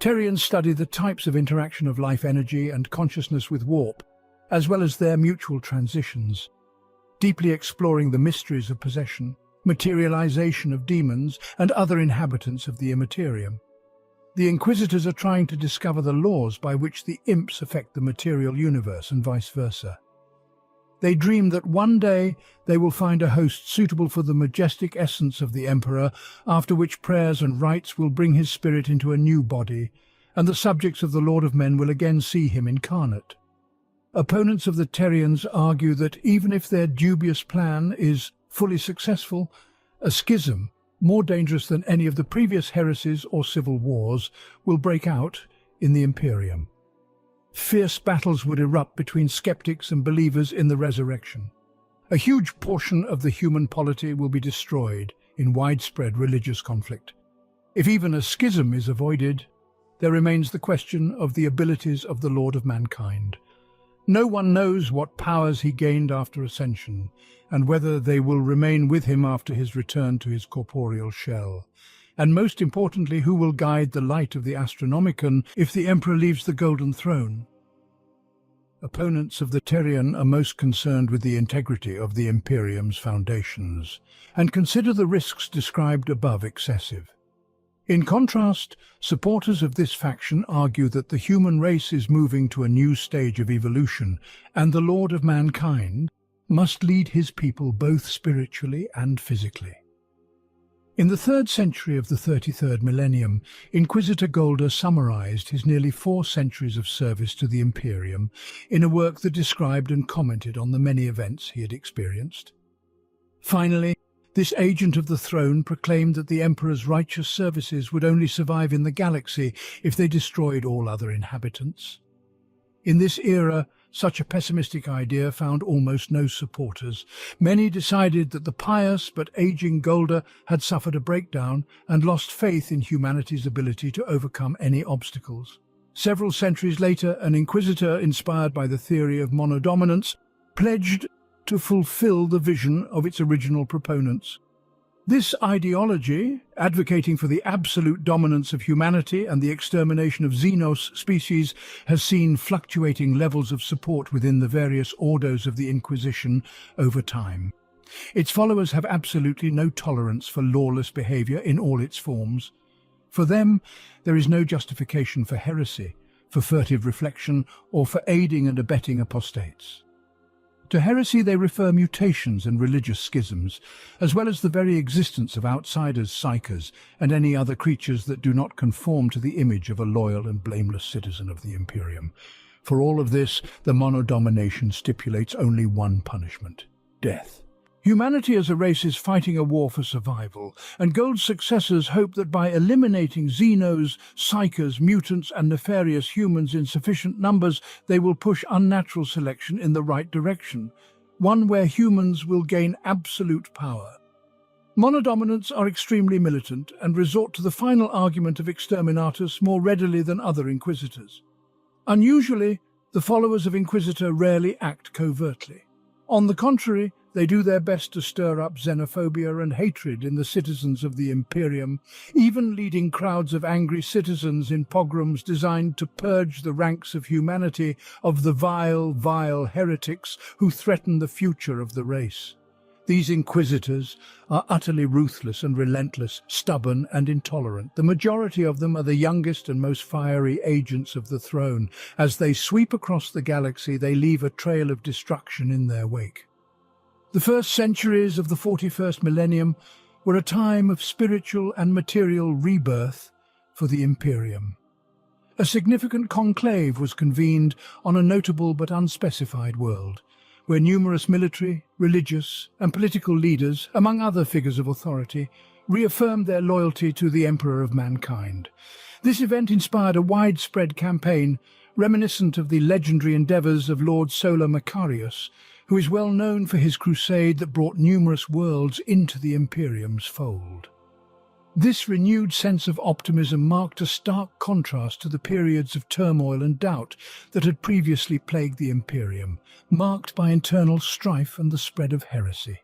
Terrians study the types of interaction of life energy and consciousness with warp, as well as their mutual transitions, deeply exploring the mysteries of possession, materialization of demons, and other inhabitants of the Immaterium. The Inquisitors are trying to discover the laws by which the imps affect the material universe and vice versa. They dream that one day they will find a host suitable for the majestic essence of the Emperor, after which prayers and rites will bring his spirit into a new body, and the subjects of the Lord of Men will again see him incarnate. Opponents of the Terrians argue that even if their dubious plan is fully successful, a schism, more dangerous than any of the previous heresies or civil wars, will break out in the Imperium. Fierce battles would erupt between skeptics and believers in the resurrection. A huge portion of the human polity will be destroyed in widespread religious conflict. If even a schism is avoided, there remains the question of the abilities of the Lord of Mankind. No one knows what powers he gained after ascension, and whether they will remain with him after his return to his corporeal shell. And most importantly, who will guide the light of the Astronomicon if the Emperor leaves the Golden Throne? Opponents of the Terrian are most concerned with the integrity of the Imperium's foundations, and consider the risks described above excessive. In contrast, supporters of this faction argue that the human race is moving to a new stage of evolution, and the Lord of Mankind must lead his people both spiritually and physically. In the 3rd century of the 33rd millennium, Inquisitor Golda summarized his nearly 4 centuries of service to the Imperium in a work that described and commented on the many events he had experienced. Finally, this agent of the throne proclaimed that the Emperor's righteous services would only survive in the galaxy if they destroyed all other inhabitants. In this era, such a pessimistic idea found almost no supporters. Many decided that the pious but aging Golda had suffered a breakdown and lost faith in humanity's ability to overcome any obstacles. Several centuries later, an Inquisitor, inspired by the theory of monodominance, pledged to fulfill the vision of its original proponents. This ideology, advocating for the absolute dominance of humanity and the extermination of xenos species, has seen fluctuating levels of support within the various orders of the Inquisition over time. Its followers have absolutely no tolerance for lawless behavior in all its forms. For them, there is no justification for heresy, for furtive reflection, or for aiding and abetting apostates. To heresy they refer mutations and religious schisms, as well as the very existence of outsiders, psychers, and any other creatures that do not conform to the image of a loyal and blameless citizen of the Imperium. For all of this, the monodomination stipulates only one punishment: death. Humanity as a race is fighting a war for survival, and Gold's successors hope that by eliminating xenos, psychers, mutants, and nefarious humans in sufficient numbers, they will push unnatural selection in the right direction, one where humans will gain absolute power. Monodominants are extremely militant and resort to the final argument of exterminatus more readily than other Inquisitors. Unusually, the followers of Inquisitor rarely act covertly. On the contrary, they do their best to stir up xenophobia and hatred in the citizens of the Imperium, even leading crowds of angry citizens in pogroms designed to purge the ranks of humanity of the vile heretics who threaten the future of the race. These Inquisitors are utterly ruthless and relentless, stubborn and intolerant. The majority of them are the youngest and most fiery agents of the throne. As they sweep across the galaxy, they leave a trail of destruction in their wake. The first centuries of the 41st millennium were a time of spiritual and material rebirth for the Imperium. A significant conclave was convened on a notable but unspecified world, where numerous military, religious, and political leaders, among other figures of authority, reaffirmed their loyalty to the Emperor of Mankind. This event inspired a widespread campaign reminiscent of the legendary endeavours of Lord Solar Macarius, who is well known for his crusade that brought numerous worlds into the Imperium's fold. This renewed sense of optimism marked a stark contrast to the periods of turmoil and doubt that had previously plagued the Imperium, marked by internal strife and the spread of heresy.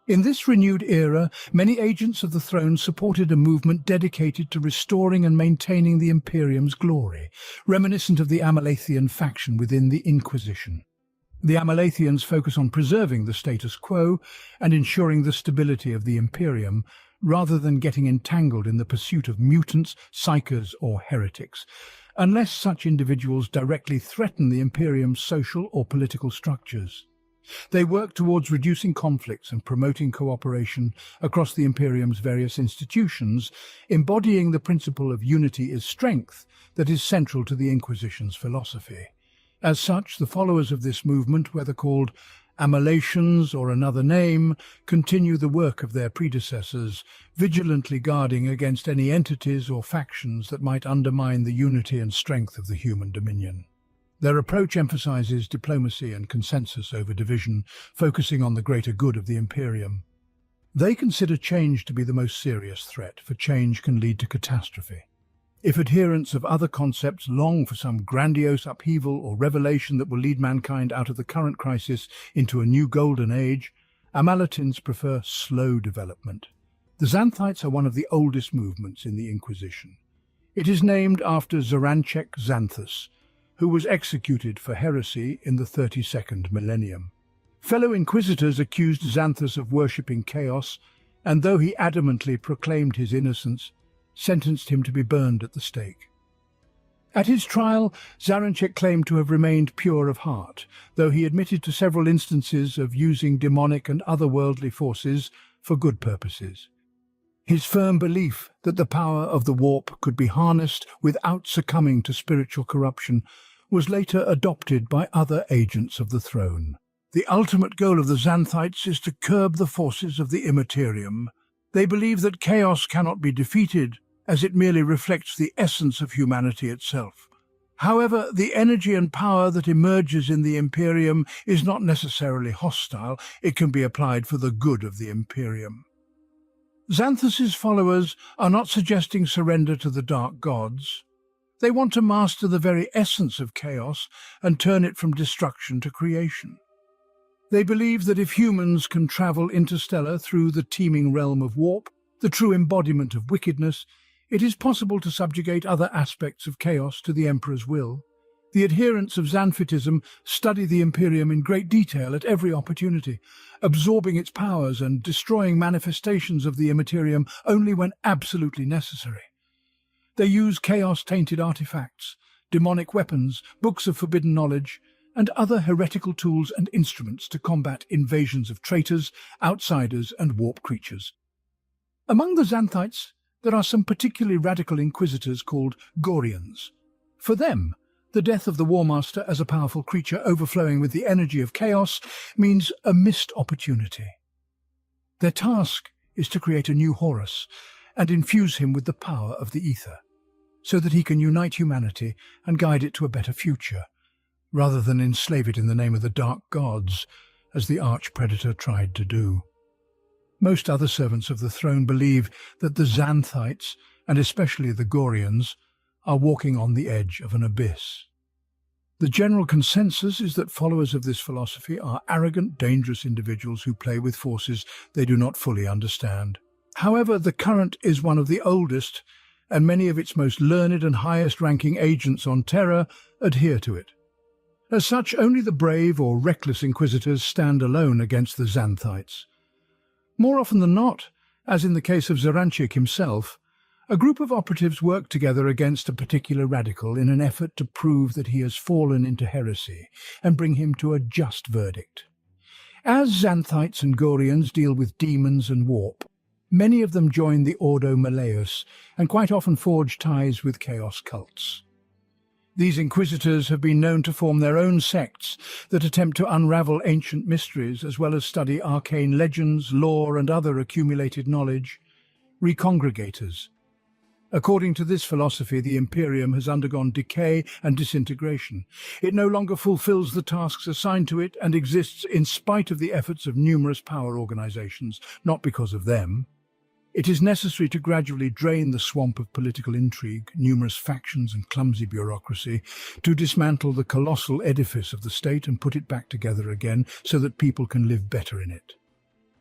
In this renewed era, many agents of the throne supported a movement dedicated to restoring and maintaining the Imperium's glory, reminiscent of the Amalathian faction within the Inquisition. The Amalathians focus on preserving the status quo and ensuring the stability of the Imperium, rather than getting entangled in the pursuit of mutants, psychers, or heretics, unless such individuals directly threaten the Imperium's social or political structures. They work towards reducing conflicts and promoting cooperation across the Imperium's various institutions, embodying the principle of unity is strength that is central to the Inquisition's philosophy. As such, the followers of this movement, whether called Amalations or another name, continue the work of their predecessors, vigilantly guarding against any entities or factions that might undermine the unity and strength of the human dominion. Their approach emphasizes diplomacy and consensus over division, focusing on the greater good of the Imperium. They consider change to be the most serious threat, for change can lead to catastrophe. If adherents of other concepts long for some grandiose upheaval or revelation that will lead mankind out of the current crisis into a new golden age, Amalatins prefer slow development. The Xanthites are one of the oldest movements in the Inquisition. It is named after Zaranchek Xanthus, who was executed for heresy in the 32nd millennium. Fellow inquisitors accused Xanthus of worshipping chaos, and though he adamantly proclaimed his innocence, sentenced him to be burned at the stake. At his trial, Zaranchek claimed to have remained pure of heart, though he admitted to several instances of using demonic and otherworldly forces for good purposes. His firm belief that the power of the warp could be harnessed without succumbing to spiritual corruption was later adopted by other agents of the throne. The ultimate goal of the Xanthites is to curb the forces of the Immaterium. They believe that chaos cannot be defeated, as it merely reflects the essence of humanity itself. However, the energy and power that emerges in the Imperium is not necessarily hostile. It can be applied for the good of the Imperium. Xanthus's followers are not suggesting surrender to the dark gods. They want to master the very essence of chaos and turn it from destruction to creation. They believe that if humans can travel interstellar through the teeming realm of warp, the true embodiment of wickedness, it is possible to subjugate other aspects of chaos to the Emperor's will. The adherents of Xanfitism study the Imperium in great detail at every opportunity, absorbing its powers and destroying manifestations of the Immaterium only when absolutely necessary. They use chaos-tainted artifacts, demonic weapons, books of forbidden knowledge, and other heretical tools and instruments to combat invasions of traitors, outsiders, and warp creatures. Among the Xanthites, there are some particularly radical inquisitors called Gorians. For them, the death of the War Master as a powerful creature overflowing with the energy of chaos means a missed opportunity. Their task is to create a new Horus and infuse him with the power of the ether, so that he can unite humanity and guide it to a better future, rather than enslave it in the name of the dark gods, as the arch-predator tried to do. Most other servants of the throne believe that the Xanthites, and especially the Gorians, are walking on the edge of an abyss. The general consensus is that followers of this philosophy are arrogant, dangerous individuals who play with forces they do not fully understand. However, the current is one of the oldest, and many of its most learned and highest-ranking agents on Terra adhere to it. As such, only the brave or reckless inquisitors stand alone against the Xanthites. More often than not, as in the case of Zaranchik himself, a group of operatives work together against a particular radical in an effort to prove that he has fallen into heresy and bring him to a just verdict. As Xanthites and Gorians deal with demons and warp, Many of them joined the Ordo Malleus and quite often forged ties with chaos cults. These inquisitors have been known to form their own sects that attempt to unravel ancient mysteries as well as study arcane legends, lore and other accumulated knowledge. Recongregators. According to this philosophy, the Imperium has undergone decay and disintegration. It no longer fulfills the tasks assigned to it and exists in spite of the efforts of numerous power organizations, not because of them. It is necessary to gradually drain the swamp of political intrigue, numerous factions and clumsy bureaucracy, to dismantle the colossal edifice of the state and put it back together again so that people can live better in it.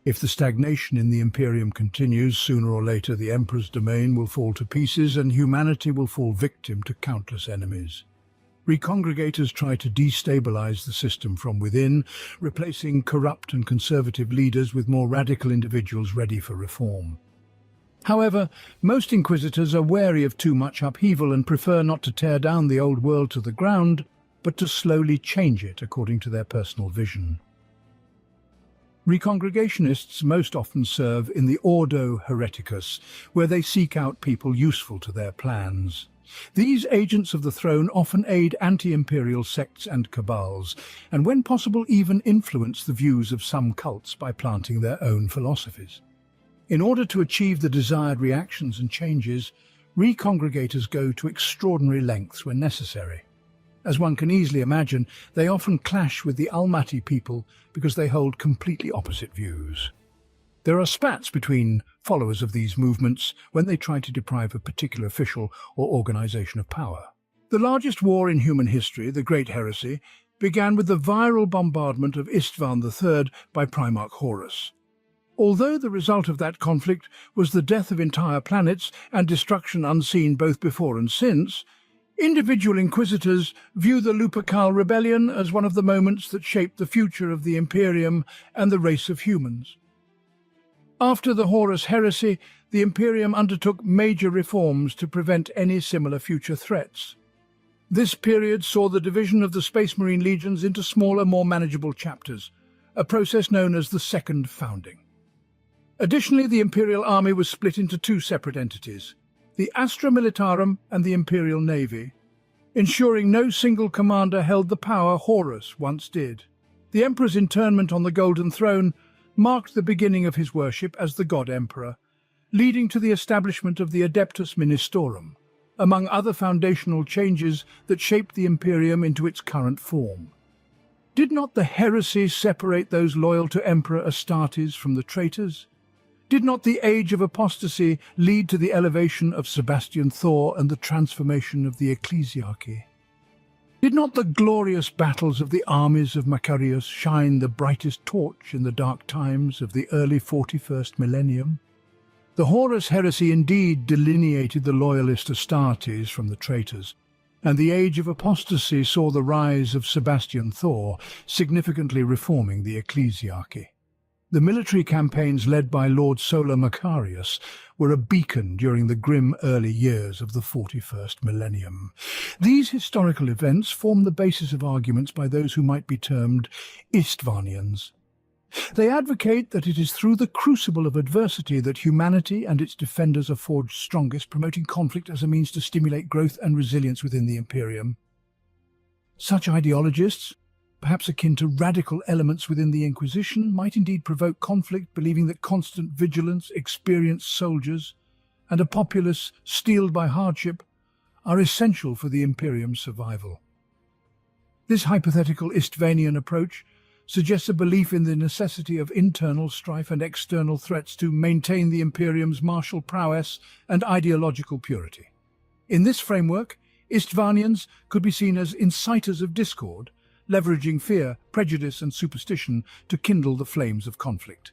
If the stagnation in the Imperium continues, sooner or later the Emperor's domain will fall to pieces and humanity will fall victim to countless enemies. Recongregators try to destabilize the system from within, replacing corrupt and conservative leaders with more radical individuals ready for reform. However, most inquisitors are wary of too much upheaval and prefer not to tear down the old world to the ground, but to slowly change it according to their personal vision. Recongregationists most often serve in the Ordo Hereticus, where they seek out people useful to their plans. These agents of the throne often aid anti-imperial sects and cabals, and when possible even influence the views of some cults by planting their own philosophies. In order to achieve the desired reactions and changes, recongregators go to extraordinary lengths when necessary. As one can easily imagine, they often clash with the Almaty people because they hold completely opposite views. There are spats between followers of these movements when they try to deprive a particular official or organization of power. The largest war in human history, the Great Heresy, began with the viral bombardment of Istvan III by Primarch Horus. Although the result of that conflict was the death of entire planets and destruction unseen both before and since, individual inquisitors view the Lupercal Rebellion as one of the moments that shaped the future of the Imperium and the race of humans. After the Horus heresy, the Imperium undertook major reforms to prevent any similar future threats. This period saw the division of the Space Marine legions into smaller, more manageable chapters, a process known as the Second Founding. Additionally, the Imperial Army was split into two separate entities, the Astra Militarum and the Imperial Navy, ensuring no single commander held the power Horus once did. The Emperor's internment on the Golden Throne marked the beginning of his worship as the God Emperor, leading to the establishment of the Adeptus Ministorum, among other foundational changes that shaped the Imperium into its current form. Did not the heresy separate those loyal to Emperor Astartes from the traitors? Did not the age of apostasy lead to the elevation of Sebastian Thor and the transformation of the ecclesiarchy? Did not the glorious battles of the armies of Macarius shine the brightest torch in the dark times of the early 41st millennium? The Horus heresy indeed delineated the loyalist Astartes from the traitors, and the age of apostasy saw the rise of Sebastian Thor, significantly reforming the ecclesiarchy. The military campaigns led by Lord Solar Macarius were a beacon during the grim early years of the 41st millennium. These historical events form the basis of arguments by those who might be termed Istvanians. They advocate that it is through the crucible of adversity that humanity and its defenders are forged strongest, promoting conflict as a means to stimulate growth and resilience within the Imperium. Such ideologists, perhaps akin to radical elements within the Inquisition, might indeed provoke conflict, believing that constant vigilance, experienced soldiers, and a populace steeled by hardship are essential for the Imperium's survival. This hypothetical Istvanian approach suggests a belief in the necessity of internal strife and external threats to maintain the Imperium's martial prowess and ideological purity. In this framework, Istvanians could be seen as inciters of discord, leveraging fear, prejudice and superstition to kindle the flames of conflict.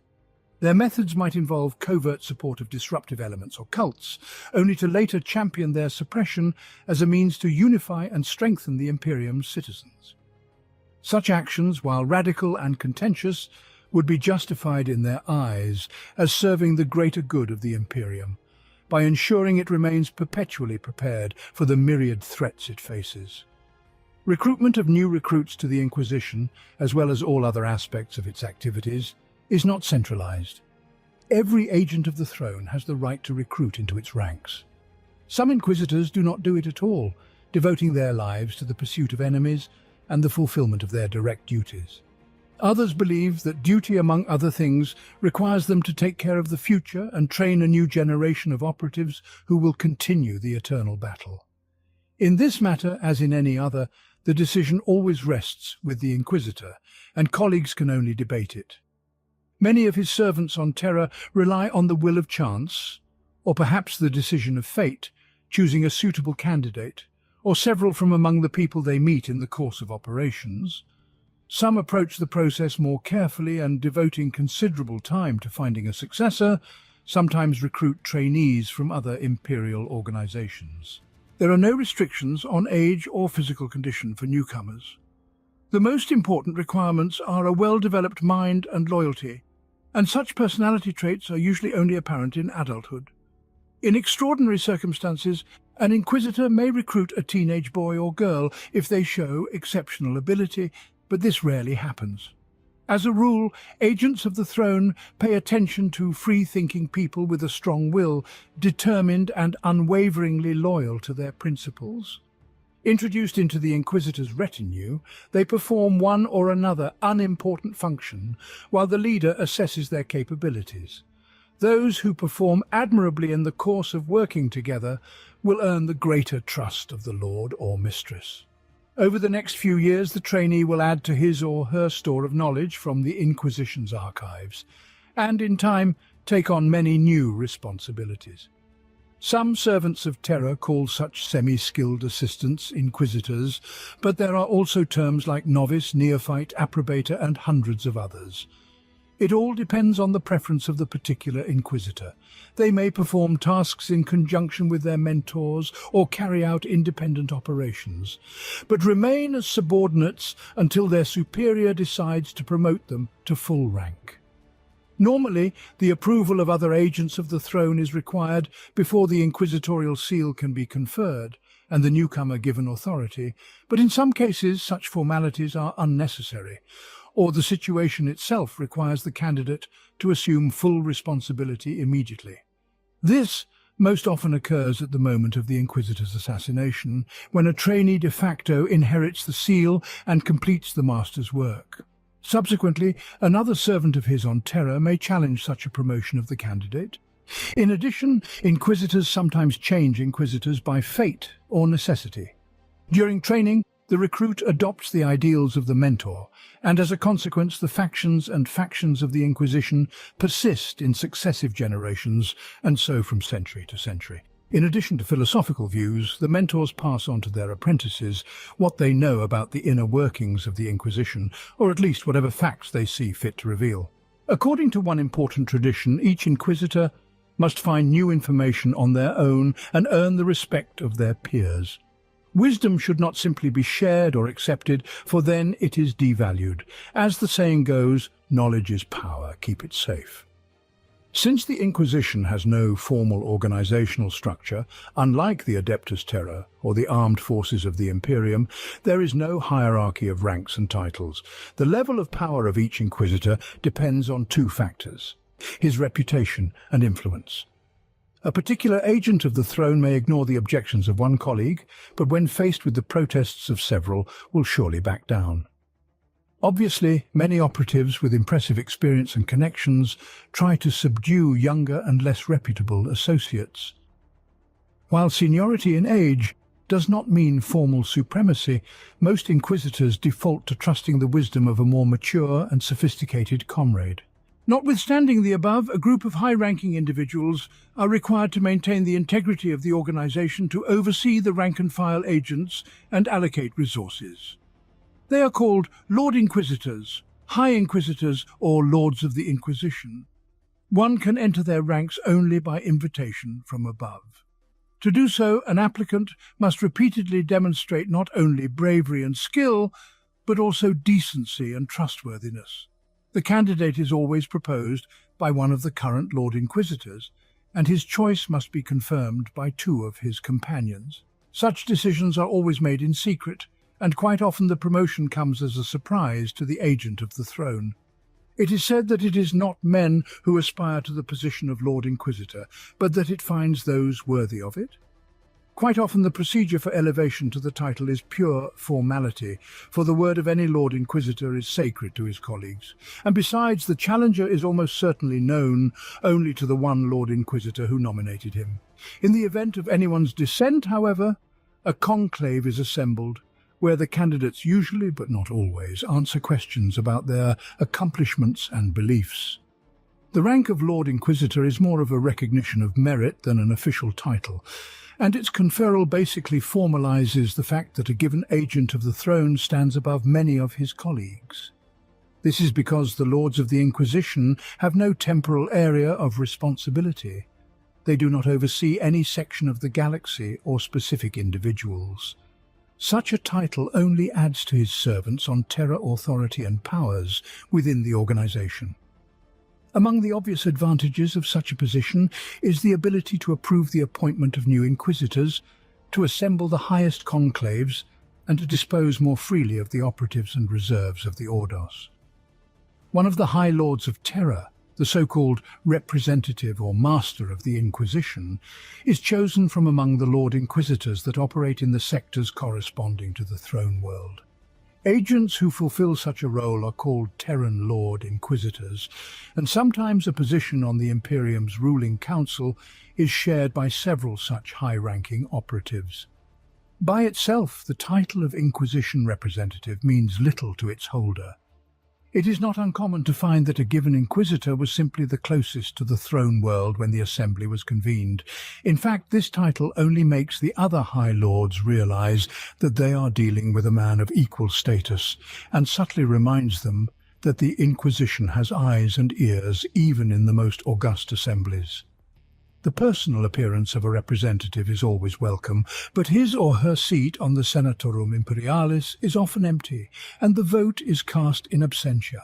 Their methods might involve covert support of disruptive elements or cults, only to later champion their suppression as a means to unify and strengthen the Imperium's citizens. Such actions, while radical and contentious, would be justified in their eyes as serving the greater good of the Imperium, by ensuring it remains perpetually prepared for the myriad threats it faces. Recruitment of new recruits to the Inquisition, as well as all other aspects of its activities, is not centralized. Every agent of the throne has the right to recruit into its ranks. Some inquisitors do not do it at all, devoting their lives to the pursuit of enemies and the fulfillment of their direct duties. Others believe that duty, among other things, requires them to take care of the future and train a new generation of operatives who will continue the eternal battle. In this matter, as in any other, the decision always rests with the Inquisitor, and colleagues can only debate it. Many of his servants on Terra rely on the will of chance, or perhaps the decision of fate, choosing a suitable candidate, or several from among the people they meet in the course of operations. Some approach the process more carefully and devoting considerable time to finding a successor, sometimes recruit trainees from other imperial organizations. There are no restrictions on age or physical condition for newcomers. The most important requirements are a well-developed mind and loyalty, and such personality traits are usually only apparent in adulthood. In extraordinary circumstances, an inquisitor may recruit a teenage boy or girl if they show exceptional ability, but this rarely happens. As a rule, agents of the throne pay attention to free-thinking people with a strong will, determined and unwaveringly loyal to their principles. Introduced into the Inquisitor's retinue, they perform one or another unimportant function while the leader assesses their capabilities. Those who perform admirably in the course of working together will earn the greater trust of the Lord or Mistress. Over the next few years, the trainee will add to his or her store of knowledge from the Inquisition's archives, and in time take on many new responsibilities. Some servants of Terra call such semi-skilled assistants inquisitors, but there are also terms like novice, neophyte, approbator, and hundreds of others. It all depends on the preference of the particular inquisitor. They may perform tasks in conjunction with their mentors or carry out independent operations, but remain as subordinates until their superior decides to promote them to full rank. Normally, the approval of other agents of the throne is required before the inquisitorial seal can be conferred and the newcomer given authority, but in some cases such formalities are unnecessary, or the situation itself requires the candidate to assume full responsibility immediately. This most often occurs at the moment of the Inquisitor's assassination, when a trainee de facto inherits the seal and completes the master's work. Subsequently, another servant of his on Terra may challenge such a promotion of the candidate. In addition, inquisitors sometimes change inquisitors by fate or necessity. During training, the recruit adopts the ideals of the mentor, and as a consequence the factions of the Inquisition persist in successive generations, and so from century to century. In addition to philosophical views, the mentors pass on to their apprentices what they know about the inner workings of the Inquisition, or at least whatever facts they see fit to reveal. According to one important tradition, each inquisitor must find new information on their own and earn the respect of their peers. Wisdom should not simply be shared or accepted, for then it is devalued. As the saying goes, knowledge is power, keep it safe. Since the Inquisition has no formal organizational structure, unlike the Adeptus Terra or the armed forces of the Imperium, there is no hierarchy of ranks and titles. The level of power of each Inquisitor depends on two factors: his reputation and influence. A particular agent of the throne may ignore the objections of one colleague, but when faced with the protests of several, will surely back down. Obviously, many operatives with impressive experience and connections try to subdue younger and less reputable associates. While seniority in age does not mean formal supremacy, most inquisitors default to trusting the wisdom of a more mature and sophisticated comrade. Notwithstanding the above, a group of high-ranking individuals are required to maintain the integrity of the organization, to oversee the rank-and-file agents and allocate resources. They are called Lord Inquisitors, High Inquisitors, or Lords of the Inquisition. One can enter their ranks only by invitation from above. To do so, an applicant must repeatedly demonstrate not only bravery and skill, but also decency and trustworthiness. The candidate is always proposed by one of the current Lord Inquisitors, and his choice must be confirmed by two of his companions. Such decisions are always made in secret, and quite often the promotion comes as a surprise to the agent of the throne. It is said that it is not men who aspire to the position of Lord Inquisitor, but that it finds those worthy of it. Quite often the procedure for elevation to the title is pure formality, for the word of any Lord Inquisitor is sacred to his colleagues. And besides, the challenger is almost certainly known only to the one Lord Inquisitor who nominated him. In the event of anyone's dissent, however, a conclave is assembled, where the candidates usually, but not always, answer questions about their accomplishments and beliefs. The rank of Lord Inquisitor is more of a recognition of merit than an official title, and its conferral basically formalizes the fact that a given agent of the throne stands above many of his colleagues. This is because the Lords of the Inquisition have no temporal area of responsibility. They do not oversee any section of the galaxy or specific individuals. Such a title only adds to his servants on Terra authority and powers within the organization. Among the obvious advantages of such a position is the ability to approve the appointment of new inquisitors, to assemble the highest conclaves, and to dispose more freely of the operatives and reserves of the Ordos. One of the High Lords of Terra, the so-called representative or master of the Inquisition, is chosen from among the Lord Inquisitors that operate in the sectors corresponding to the throne world. Agents who fulfill such a role are called Terran Lord Inquisitors, and sometimes a position on the Imperium's ruling council is shared by several such high-ranking operatives. By itself, the title of Inquisition representative means little to its holder. It is not uncommon to find that a given inquisitor was simply the closest to the throne world when the assembly was convened. In fact, this title only makes the other High Lords realize that they are dealing with a man of equal status, and subtly reminds them that the Inquisition has eyes and ears even in the most august assemblies. The personal appearance of a representative is always welcome, but his or her seat on the Senatorum Imperialis is often empty, and the vote is cast in absentia.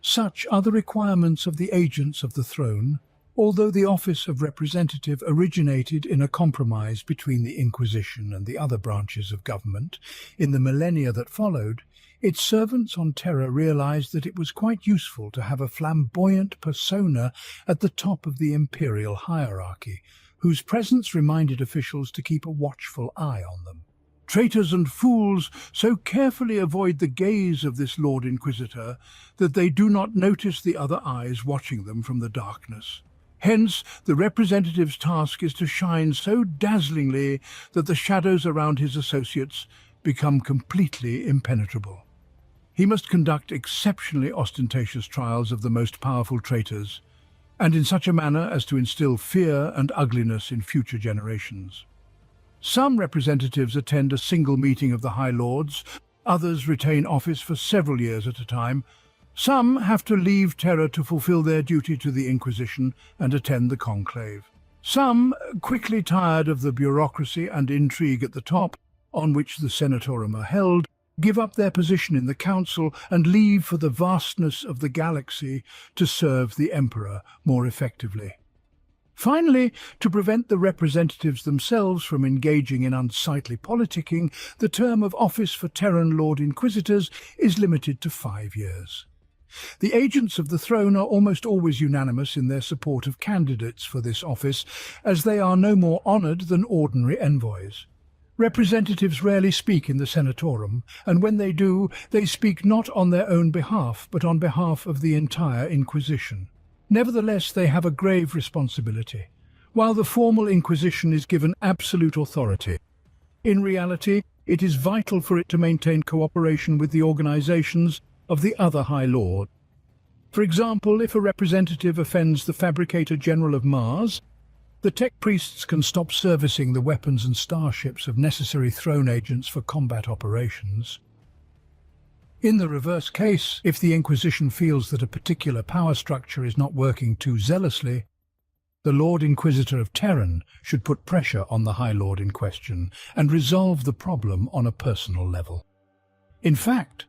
Such are the requirements of the agents of the throne, although the office of representative originated in a compromise between the Inquisition and the other branches of government. In the millennia that followed, its servants on Terra realized that it was quite useful to have a flamboyant persona at the top of the imperial hierarchy, whose presence reminded officials to keep a watchful eye on them. Traitors and fools so carefully avoid the gaze of this Lord Inquisitor that they do not notice the other eyes watching them from the darkness. Hence, the representative's task is to shine so dazzlingly that the shadows around his associates become completely impenetrable. He must conduct exceptionally ostentatious trials of the most powerful traitors, and in such a manner as to instill fear and ugliness in future generations. Some representatives attend a single meeting of the High Lords, others retain office for several years at a time. Some have to leave Terra to fulfill their duty to the Inquisition and attend the conclave. Some, quickly tired of the bureaucracy and intrigue at the top, on which the Senatorum are held, give up their position in the council and leave for the vastness of the galaxy to serve the Emperor more effectively. Finally, to prevent the representatives themselves from engaging in unsightly politicking, the term of office for Terran Lord Inquisitors is limited to 5 years. The agents of the throne are almost always unanimous in their support of candidates for this office, as they are no more honoured than ordinary envoys. Representatives rarely speak in the Senatorum, and when they do, they speak not on their own behalf, but on behalf of the entire Inquisition. Nevertheless, they have a grave responsibility. While the formal Inquisition is given absolute authority, in reality, it is vital for it to maintain cooperation with the organizations of the other High Lord. For example, if a representative offends the Fabricator General of Mars, the tech priests can stop servicing the weapons and starships of necessary throne agents for combat operations. In the reverse case, if the Inquisition feels that a particular power structure is not working too zealously, the Lord Inquisitor of Terran should put pressure on the High Lord in question and resolve the problem on a personal level. In fact,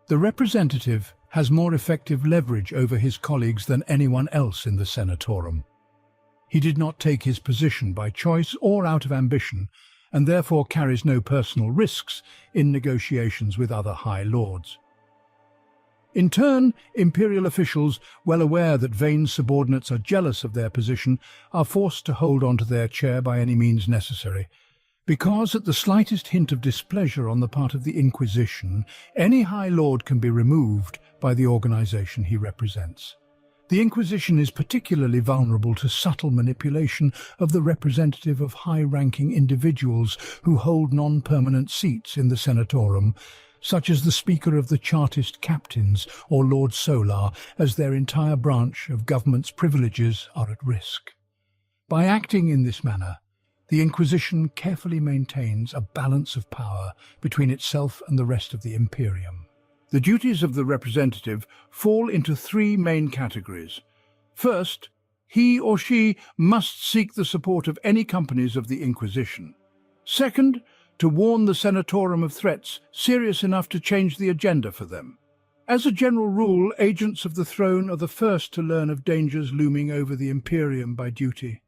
the representative has more effective leverage over his colleagues than anyone else in the Senatorum. He did not take his position by choice or out of ambition, and therefore carries no personal risks in negotiations with other High Lords. In turn, imperial officials, well aware that vain subordinates are jealous of their position, are forced to hold on to their chair by any means necessary. Because at the slightest hint of displeasure on the part of the Inquisition, any High Lord can be removed by the organization he represents. The Inquisition is particularly vulnerable to subtle manipulation of the representative of high-ranking individuals who hold non-permanent seats in the Senatorum, such as the Speaker of the Chartist Captains or Lord Solar, as their entire branch of government's privileges are at risk. By acting in this manner, the Inquisition carefully maintains a balance of power between itself and the rest of the Imperium. The duties of the representative fall into three main categories. First, he or she must seek the support of any companies of the Inquisition. Second, to warn the Senatorum of threats serious enough to change the agenda for them. As a general rule, agents of the throne are the first to learn of dangers looming over the Imperium by duty.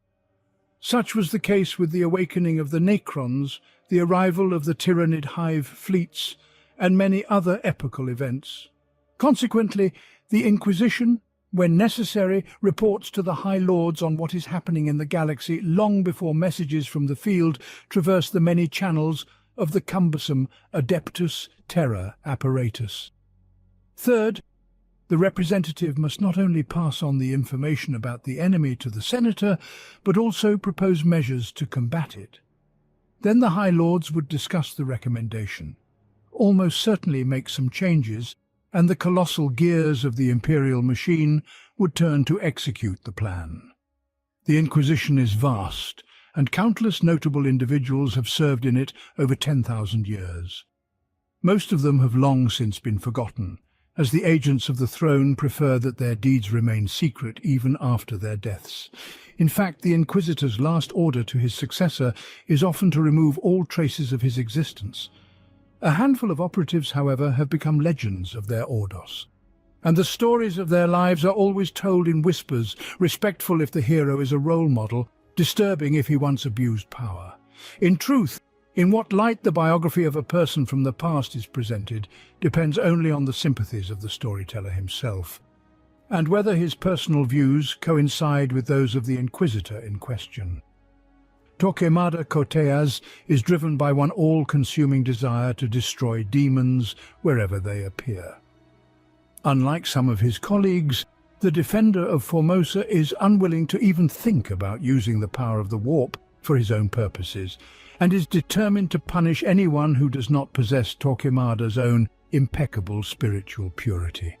Such was the case with the awakening of the Necrons, the arrival of the Tyrannid Hive fleets, and many other epochal events. Consequently, the Inquisition, when necessary, reports to the High Lords on what is happening in the galaxy long before messages from the field traverse the many channels of the cumbersome Adeptus Terra apparatus. Third, the representative must not only pass on the information about the enemy to the senator, but also propose measures to combat it. Then the High Lords would discuss the recommendation, almost certainly make some changes, and the colossal gears of the imperial machine would turn to execute the plan. The Inquisition is vast, and countless notable individuals have served in it over 10,000 years. Most of them have long since been forgotten, as the agents of the throne prefer that their deeds remain secret even after their deaths. In fact, the Inquisitor's last order to his successor is often to remove all traces of his existence. A handful of operatives, however, have become legends of their Ordos, and the stories of their lives are always told in whispers, respectful if the hero is a role model, disturbing if he once abused power. In truth, in what light the biography of a person from the past is presented depends only on the sympathies of the storyteller himself, and whether his personal views coincide with those of the Inquisitor in question. Torquemada Cortez is driven by one all-consuming desire to destroy demons wherever they appear. Unlike some of his colleagues, the defender of Formosa is unwilling to even think about using the power of the warp for his own purposes, and is determined to punish anyone who does not possess Torquemada's own impeccable spiritual purity.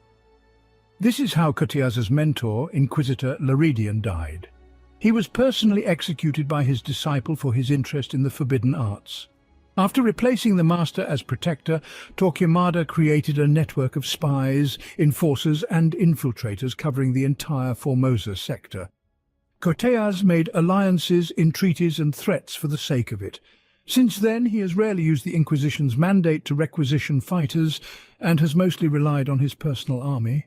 This is how Cortez's mentor, Inquisitor Laridian, died. He was personally executed by his disciple for his interest in the forbidden arts. After replacing the master as protector, Torquemada created a network of spies, enforcers and infiltrators covering the entire Formosa sector. Cortez made alliances, entreaties and threats for the sake of it. Since then, he has rarely used the Inquisition's mandate to requisition fighters and has mostly relied on his personal army.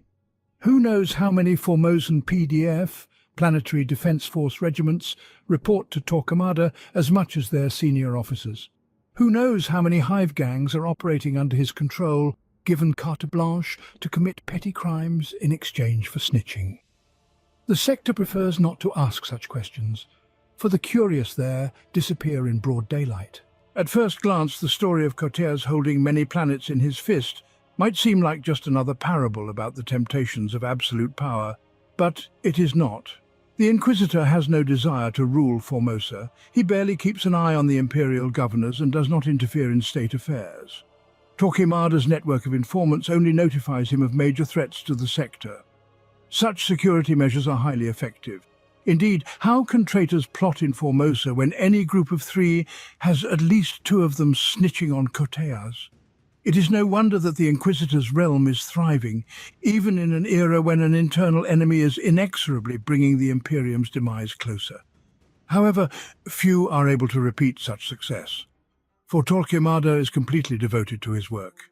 Who knows how many Formosan PDF, Planetary Defense Force regiments, report to Torquemada as much as their senior officers? Who knows how many hive gangs are operating under his control, given carte blanche to commit petty crimes in exchange for snitching? The sector prefers not to ask such questions, for the curious there disappear in broad daylight. At first glance, the story of Cortez holding many planets in his fist might seem like just another parable about the temptations of absolute power, but it is not. The Inquisitor has no desire to rule Formosa. He barely keeps an eye on the imperial governors and does not interfere in state affairs. Torquemada's network of informants only notifies him of major threats to the sector. Such security measures are highly effective. Indeed, how can traitors plot in Formosa when any group of three has at least two of them snitching on Cortez? It is no wonder that the Inquisitor's realm is thriving, even in an era when an internal enemy is inexorably bringing the Imperium's demise closer. However, few are able to repeat such success, for Torquemada is completely devoted to his work.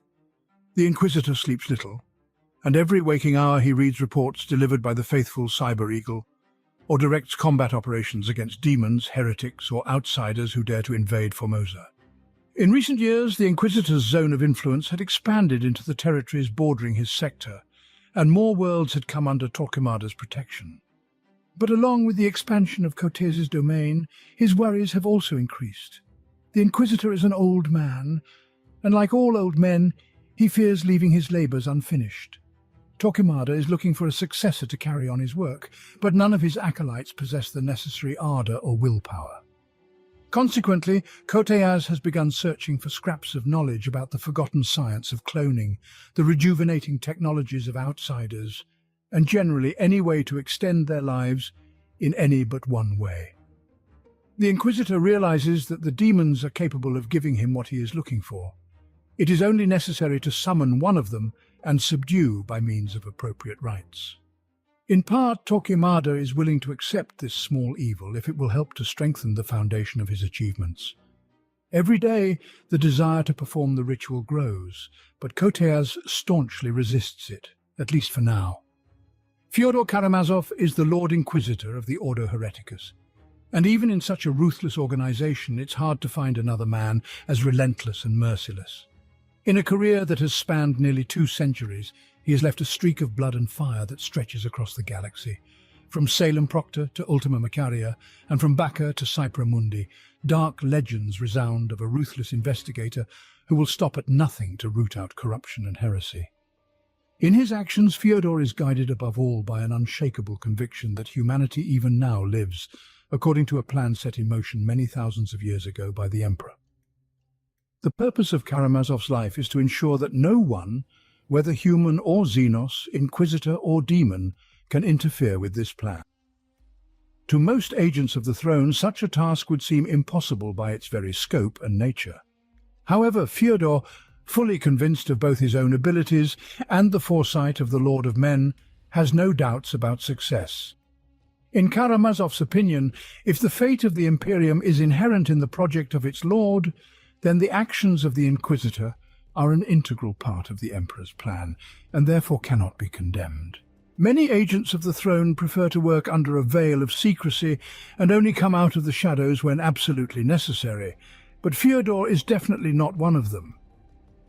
The Inquisitor sleeps little, and every waking hour he reads reports delivered by the faithful Cyber Eagle, or directs combat operations against demons, heretics, or outsiders who dare to invade Formosa. In recent years, the Inquisitor's zone of influence had expanded into the territories bordering his sector. and more worlds had come under Torquemada's protection. But along with the expansion of Cortés's domain, his worries have also increased. The Inquisitor is an old man, and like all old men, he fears leaving his labours unfinished. Torquemada is looking for a successor to carry on his work, but none of his acolytes possess the necessary ardour or willpower. Consequently, Cortés has begun searching for scraps of knowledge about the forgotten science of cloning, the rejuvenating technologies of outsiders, and generally any way to extend their lives in any but one way. The Inquisitor realizes that the demons are capable of giving him what he is looking for. It is only necessary to summon one of them and subdue by means of appropriate rites. In part, Torquemada is willing to accept this small evil if it will help to strengthen the foundation of his achievements. Every day, the desire to perform the ritual grows, but Cortés staunchly resists it, at least for now. Fyodor Karamazov is the Lord Inquisitor of the Ordo Hereticus, and even in such a ruthless organization, it's hard to find another man as relentless and merciless. In a career that has spanned nearly 2 centuries, he has left a streak of blood and fire that stretches across the galaxy. From Salem Proctor to Ultima Macaria, and from Bacca to Cypra Mundi, dark legends resound of a ruthless investigator who will stop at nothing to root out corruption and heresy. In his actions, Fyodor is guided above all by an unshakable conviction that humanity even now lives, according to a plan set in motion many thousands of years ago by the Emperor. The purpose of Karamazov's life is to ensure that no one, whether human or Xenos, Inquisitor or demon, can interfere with this plan. To most agents of the throne, such a task would seem impossible by its very scope and nature. However, Fyodor, fully convinced of both his own abilities and the foresight of the Lord of Men, has no doubts about success. In Karamazov's opinion, if the fate of the Imperium is inherent in the project of its Lord, then the actions of the Inquisitor are an integral part of the Emperor's plan, and therefore cannot be condemned. Many agents of the throne prefer to work under a veil of secrecy and only come out of the shadows when absolutely necessary, but Fyodor is definitely not one of them.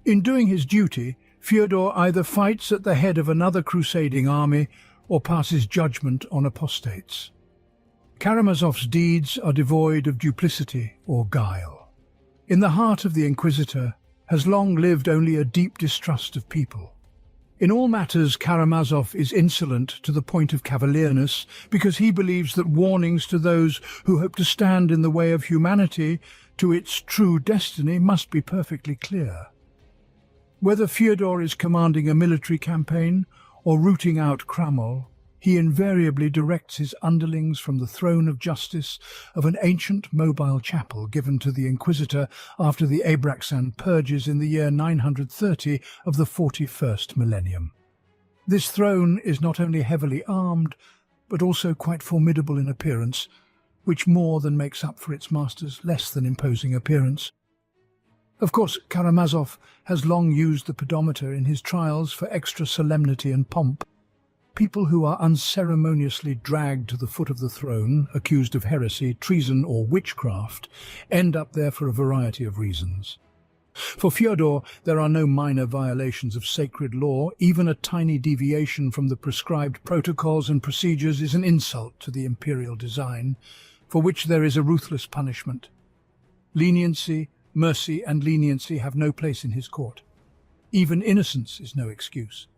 In doing his duty, Fyodor either fights at the head of another crusading army or passes judgment on apostates. Karamazov's deeds are devoid of duplicity or guile. In the heart of the Inquisitor has long lived only a deep distrust of people. In all matters, Karamazov is insolent to the point of cavalierness because he believes that warnings to those who hope to stand in the way of humanity to its true destiny must be perfectly clear. Whether Fyodor is commanding a military campaign or rooting out Kramol, he invariably directs his underlings from the throne of justice of an ancient mobile chapel given to the Inquisitor after the Abraxan purges in the year 930 of the 41st millennium. This throne is not only heavily armed, but also quite formidable in appearance, which more than makes up for its master's less than imposing appearance. Of course, Karamazov has long used the pedometer in his trials for extra solemnity and pomp. People who are unceremoniously dragged to the foot of the throne, accused of heresy, treason or witchcraft, end up there for a variety of reasons. For Fyodor, there are no minor violations of sacred law. Even a tiny deviation from the prescribed protocols and procedures is an insult to the imperial design, for which there is a ruthless punishment. Leniency, mercy and leniency have no place in his court. Even innocence is no excuse.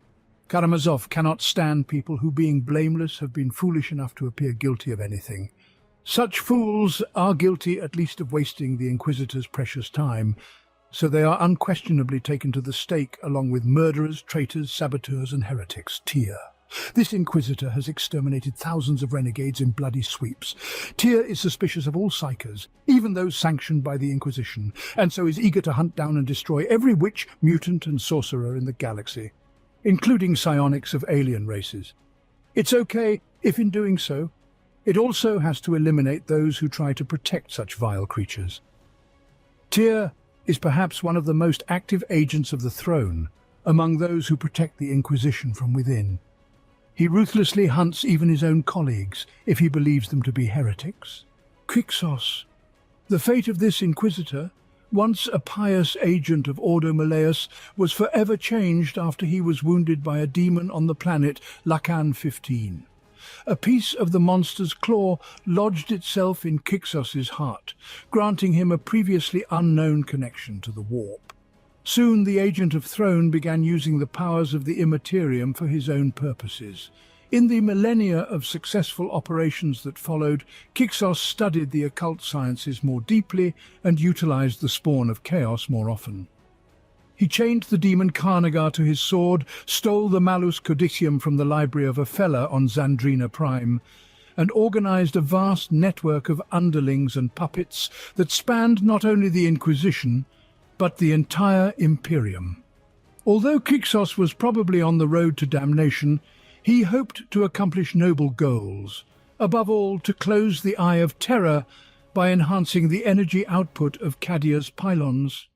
Karamazov cannot stand people who, being blameless, have been foolish enough to appear guilty of anything. Such fools are guilty at least of wasting the Inquisitor's precious time, so they are unquestionably taken to the stake along with murderers, traitors, saboteurs and heretics. Tyr. This Inquisitor has exterminated thousands of renegades in bloody sweeps. Tyr is suspicious of all psychers, even those sanctioned by the Inquisition, and so is eager to hunt down and destroy every witch, mutant and sorcerer in the galaxy, including psionics of alien races. It's okay if in doing so, it also has to eliminate those who try to protect such vile creatures. Tyr is perhaps one of the most active agents of the throne among those who protect the Inquisition from within. He ruthlessly hunts even his own colleagues if he believes them to be heretics. Krixos. The fate of this Inquisitor once a pious agent of Ordo Malleus, was forever changed after he was wounded by a demon on the planet Lacan 15. A piece of the monster's claw lodged itself in Kixos's heart, granting him a previously unknown connection to the warp. Soon the Agent of Throne began using the powers of the Immaterium for his own purposes. In the millennia of successful operations that followed, Kixos studied the occult sciences more deeply and utilized the spawn of chaos more often. He chained the demon Carnagar to his sword, stole the Malus Codicium from the library of Aphela on Zandrina Prime, and organized a vast network of underlings and puppets that spanned not only the Inquisition, but the entire Imperium. Although Kixos was probably on the road to damnation, he hoped to accomplish noble goals, above all to close the Eye of Terror by enhancing the energy output of Cadia's pylons.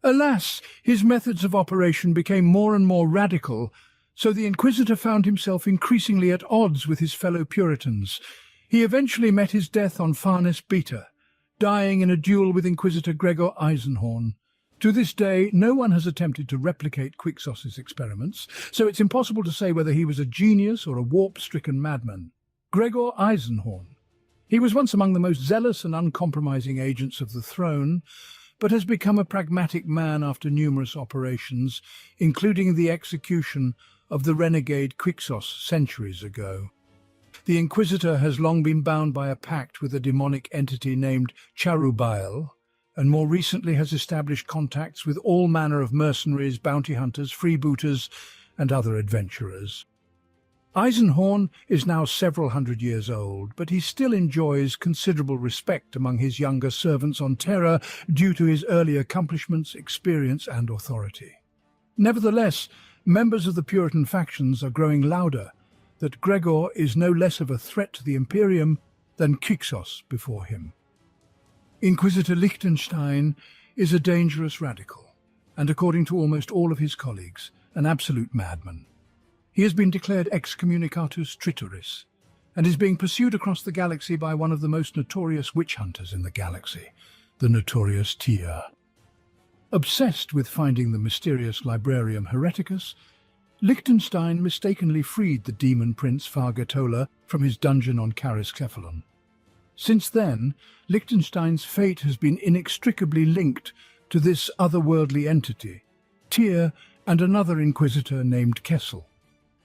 Alas, his methods of operation became more and more radical, so the Inquisitor found himself increasingly at odds with his fellow Puritans. He eventually met his death on Farnes Beta, dying in a duel with Inquisitor Gregor Eisenhorn. To this day, no one has attempted to replicate Quixos's experiments, so it's impossible to say whether he was a genius or a warp-stricken madman. Gregor Eisenhorn. He was once among the most zealous and uncompromising agents of the throne, but has become a pragmatic man after numerous operations, including the execution of the renegade Quixos centuries ago. The Inquisitor has long been bound by a pact with a demonic entity named Charubael, and more recently has established contacts with all manner of mercenaries, bounty hunters, freebooters, and other adventurers. Eisenhorn is now several hundred years old, but he still enjoys considerable respect among his younger servants on Terra due to his early accomplishments, experience, and authority. Nevertheless, members of the Puritan factions are growing louder that Gregor is no less of a threat to the Imperium than Kixos before him. Inquisitor Liechtenstein is a dangerous radical, and according to almost all of his colleagues, an absolute madman. He has been declared excommunicatus tritoris, and is being pursued across the galaxy by one of the most notorious witch hunters in the galaxy, the notorious Tia. Obsessed with finding the mysterious Librarium Hereticus, Liechtenstein mistakenly freed the demon prince Fargatola from his dungeon on Caris-Cephalon. Since then, Liechtenstein's fate has been inextricably linked to this otherworldly entity, Tyr, and another inquisitor named Kessel.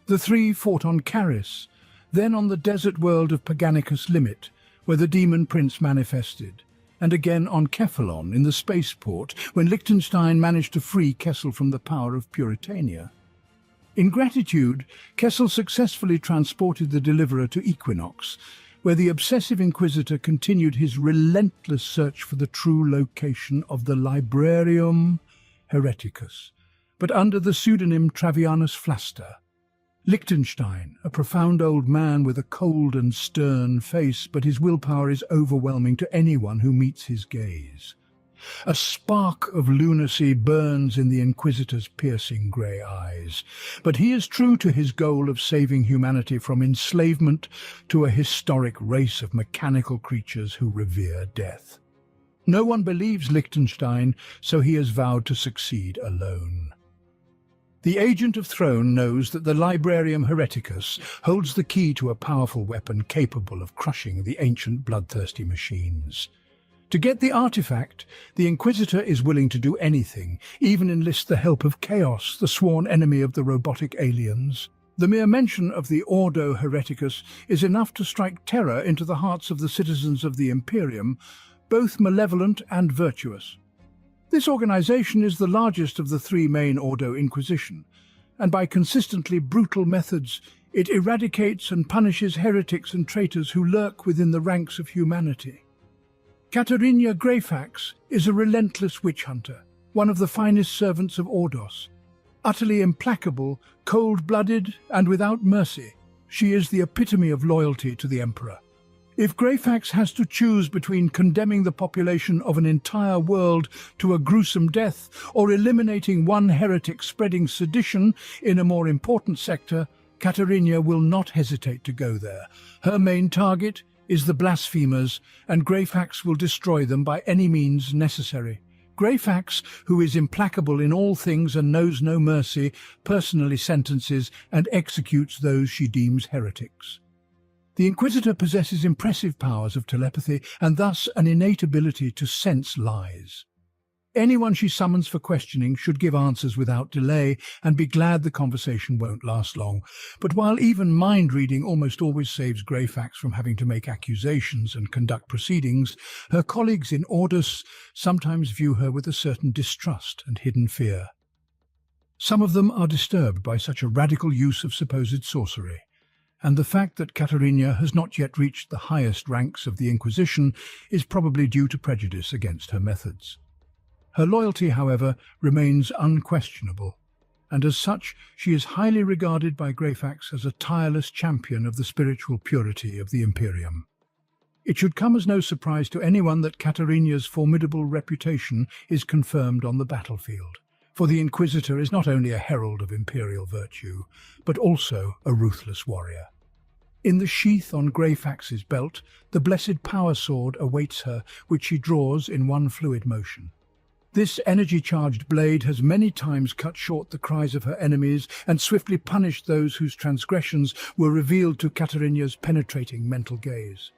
The three fought on Caris, then on the desert world of Paganicus Limit, where the demon prince manifested, and again on Cephalon in the spaceport, when Liechtenstein managed to free Kessel from the power of Puritania. In gratitude, Kessel successfully transported the Deliverer to Equinox, where the obsessive Inquisitor continued his relentless search for the true location of the Librarium Hereticus, but under the pseudonym Travianus Flaster. Liechtenstein, a profound old man with a cold and stern face, but his willpower is overwhelming to anyone who meets his gaze. A spark of lunacy burns in the Inquisitor's piercing grey eyes, but he is true to his goal of saving humanity from enslavement to a historic race of mechanical creatures who revere death. No one believes Liechtenstein, so he has vowed to succeed alone. The Agent of Throne knows that the Librarium Hereticus holds the key to a powerful weapon capable of crushing the ancient bloodthirsty machines. To get the artifact, the Inquisitor is willing to do anything, even enlist the help of Chaos, the sworn enemy of the robotic aliens. The mere mention of the Ordo Hereticus is enough to strike terror into the hearts of the citizens of the Imperium, both malevolent and virtuous. This organization is the largest of the three main Ordo Inquisition, and by consistently brutal methods, it eradicates and punishes heretics and traitors who lurk within the ranks of humanity. Katerina Greyfax is a relentless witch hunter, one of the finest servants of Ordos. Utterly implacable, cold-blooded, and without mercy, she is the epitome of loyalty to the Emperor. If Greyfax has to choose between condemning the population of an entire world to a gruesome death or eliminating one heretic spreading sedition in a more important sector, Katerina will not hesitate to go there. Her main target is the blasphemers, and Greyfax will destroy them by any means necessary. Greyfax, who is implacable in all things and knows no mercy, personally sentences and executes those she deems heretics. The Inquisitor possesses impressive powers of telepathy and thus an innate ability to sense lies. Anyone she summons for questioning should give answers without delay and be glad the conversation won't last long. But while even mind-reading almost always saves Greyfax from having to make accusations and conduct proceedings, her colleagues in Ordus sometimes view her with a certain distrust and hidden fear. Some of them are disturbed by such a radical use of supposed sorcery, and the fact that Katerina has not yet reached the highest ranks of the Inquisition is probably due to prejudice against her methods. Her loyalty, however, remains unquestionable, and as such she is highly regarded by Greyfax as a tireless champion of the spiritual purity of the Imperium. It should come as no surprise to anyone that Katerina's formidable reputation is confirmed on the battlefield, for the Inquisitor is not only a herald of imperial virtue, but also a ruthless warrior. In the sheath on Greyfax's belt, the blessed power sword awaits her, which she draws in one fluid motion. This energy-charged blade has many times cut short the cries of her enemies and swiftly punished those whose transgressions were revealed to Katerina's penetrating mental gaze.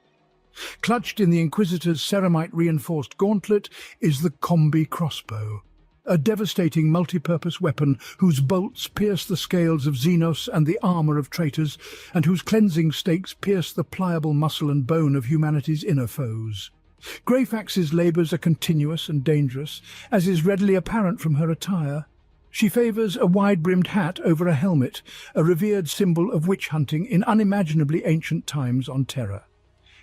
Clutched in the Inquisitor's ceramite-reinforced gauntlet is the combi crossbow, a devastating multi-purpose weapon whose bolts pierce the scales of Xenos and the armour of traitors, and whose cleansing stakes pierce the pliable muscle and bone of humanity's inner foes. Greyfax's labours are continuous and dangerous, as is readily apparent from her attire. She favours a wide-brimmed hat over a helmet, a revered symbol of witch-hunting in unimaginably ancient times on Terra.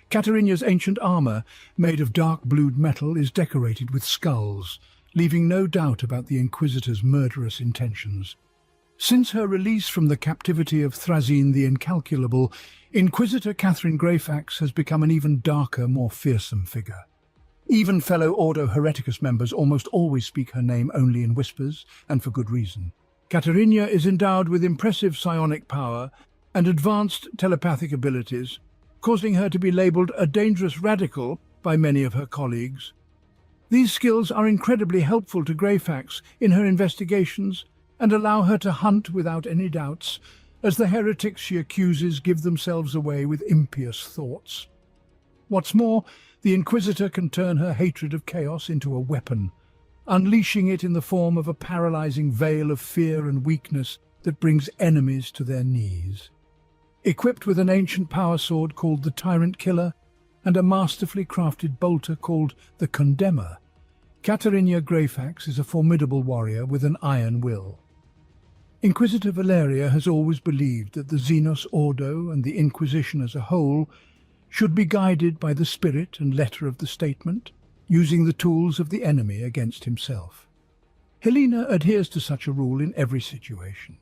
Katerina's ancient armour, made of dark-blued metal, is decorated with skulls, leaving no doubt about the Inquisitor's murderous intentions. Since her release from the captivity of Thrazine the Incalculable, Inquisitor Catherine Greyfax has become an even darker, more fearsome figure. Even fellow Ordo Hereticus members almost always speak her name only in whispers, and for good reason. Katerina is endowed with impressive psionic power and advanced telepathic abilities, causing her to be labelled a dangerous radical by many of her colleagues. These skills are incredibly helpful to Greyfax in her investigations and allow her to hunt without any doubts, as the heretics she accuses give themselves away with impious thoughts. What's more, the Inquisitor can turn her hatred of chaos into a weapon, unleashing it in the form of a paralyzing veil of fear and weakness that brings enemies to their knees. Equipped with an ancient power sword called the Tyrant Killer and a masterfully crafted bolter called the Condemner, Katerina Greyfax is a formidable warrior with an iron will. Inquisitor Valeria has always believed that the Xenos Ordo and the Inquisition as a whole should be guided by the spirit and letter of the statement, using the tools of the enemy against himself. Helena adheres to such a rule in every situation.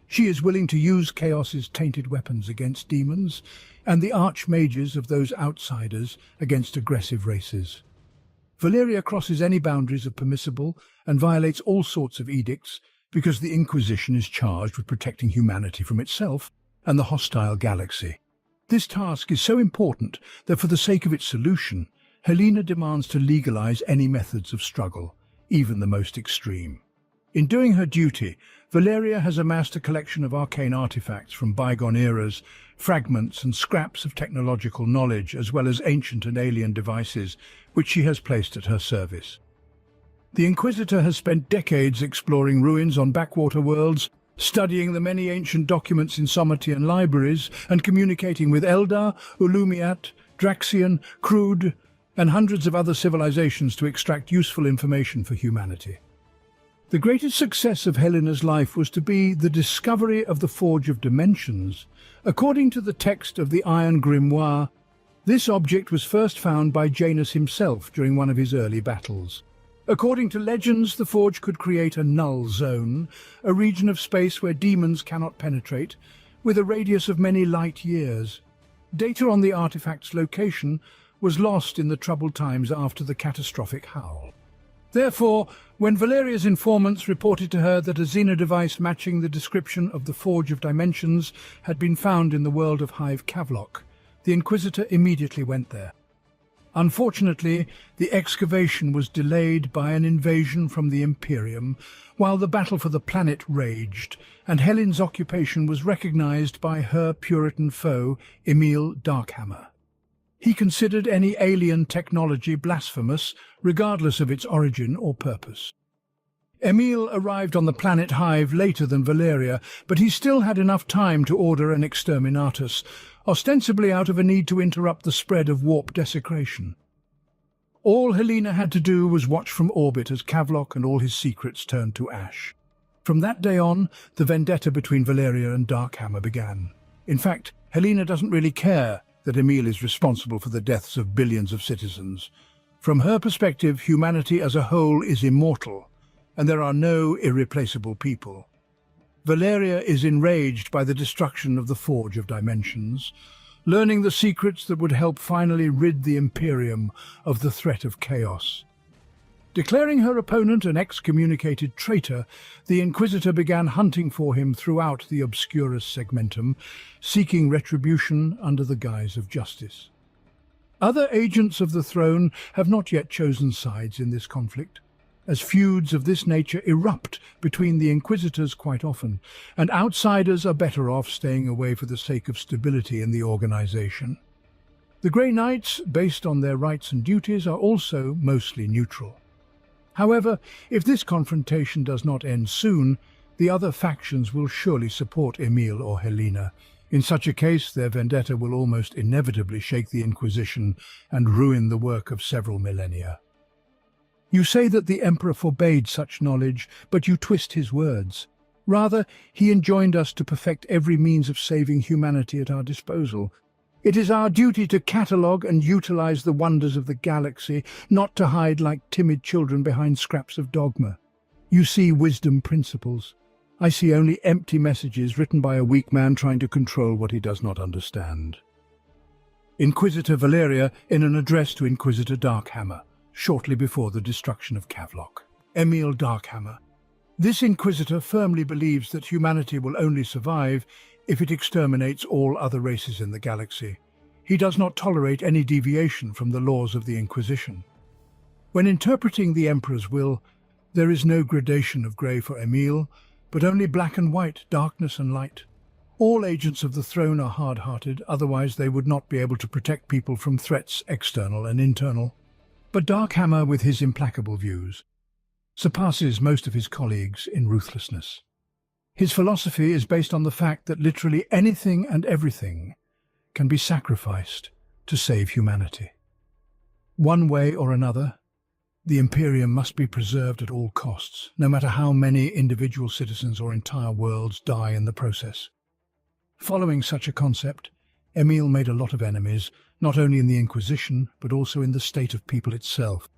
She is willing to use Chaos's tainted weapons against demons and the archmages of those outsiders against aggressive races. Valeria crosses any boundaries of permissible and violates all sorts of edicts because the Inquisition is charged with protecting humanity from itself and the hostile galaxy. This task is so important that for the sake of its solution, Helena demands to legalize any methods of struggle, even the most extreme. In doing her duty, Valeria has amassed a collection of arcane artifacts from bygone eras, fragments and scraps of technological knowledge, as well as ancient and alien devices, which she has placed at her service. The Inquisitor has spent decades exploring ruins on backwater worlds, studying the many ancient documents in Somatian libraries, and communicating with Eldar, Ulumiat, Draxian, Crude, and hundreds of other civilizations to extract useful information for humanity. The greatest success of Helena's life was to be the discovery of the Forge of Dimensions. According to the text of the Iron Grimoire, this object was first found by Janus himself during one of his early battles. According to legends, the forge could create a null zone, a region of space where demons cannot penetrate, with a radius of many light years. Data on the artifact's location was lost in the troubled times after the catastrophic Howl. Therefore, when Valeria's informants reported to her that a Xena device matching the description of the Forge of Dimensions had been found in the world of Hive Kavlok, the Inquisitor immediately went there. Unfortunately, the excavation was delayed by an invasion from the Imperium, while the battle for the planet raged, and Helen's occupation was recognized by her Puritan foe, Emil Darkhammer. He considered any alien technology blasphemous, regardless of its origin or purpose. Emil arrived on the planet Hive later than Valeria, but he still had enough time to order an exterminatus, ostensibly out of a need to interrupt the spread of warp desecration. All Helena had to do was watch from orbit as Kavlok and all his secrets turned to ash. From that day on, the vendetta between Valeria and Darkhammer began. In fact, Helena doesn't really care that Emil is responsible for the deaths of billions of citizens. From her perspective, humanity as a whole is immortal, and there are no irreplaceable people. Valeria is enraged by the destruction of the Forge of Dimensions, learning the secrets that would help finally rid the Imperium of the threat of chaos. Declaring her opponent an excommunicated traitor, the Inquisitor began hunting for him throughout the Obscurus Segmentum, seeking retribution under the guise of justice. Other agents of the throne have not yet chosen sides in this conflict, as feuds of this nature erupt between the Inquisitors quite often, and outsiders are better off staying away for the sake of stability in the organization. The Grey Knights, based on their rights and duties, are also mostly neutral. However, if this confrontation does not end soon, the other factions will surely support Emil or Helena. In such a case, their vendetta will almost inevitably shake the Inquisition and ruin the work of several millennia. You say that the Emperor forbade such knowledge, but you twist his words. Rather, he enjoined us to perfect every means of saving humanity at our disposal. It is our duty to catalogue and utilize the wonders of the galaxy, not to hide like timid children behind scraps of dogma. You see wisdom principles. I see only empty messages written by a weak man trying to control what he does not understand. Inquisitor Valeria in an address to Inquisitor Darkhammer, shortly before the destruction of Kavlok. Emil Darkhammer. This Inquisitor firmly believes that humanity will only survive if it exterminates all other races in the galaxy. He does not tolerate any deviation from the laws of the Inquisition. When interpreting the Emperor's will, there is no gradation of grey for Emil, but only black and white, darkness and light. All agents of the throne are hard-hearted, otherwise they would not be able to protect people from threats external and internal. But Darkhammer, with his implacable views, surpasses most of his colleagues in ruthlessness. His philosophy is based on the fact that literally anything and everything can be sacrificed to save humanity. One way or another, the Imperium must be preserved at all costs, no matter how many individual citizens or entire worlds die in the process. Following such a concept, Emil made a lot of enemies, not only in the Inquisition, but also in the state of people itself.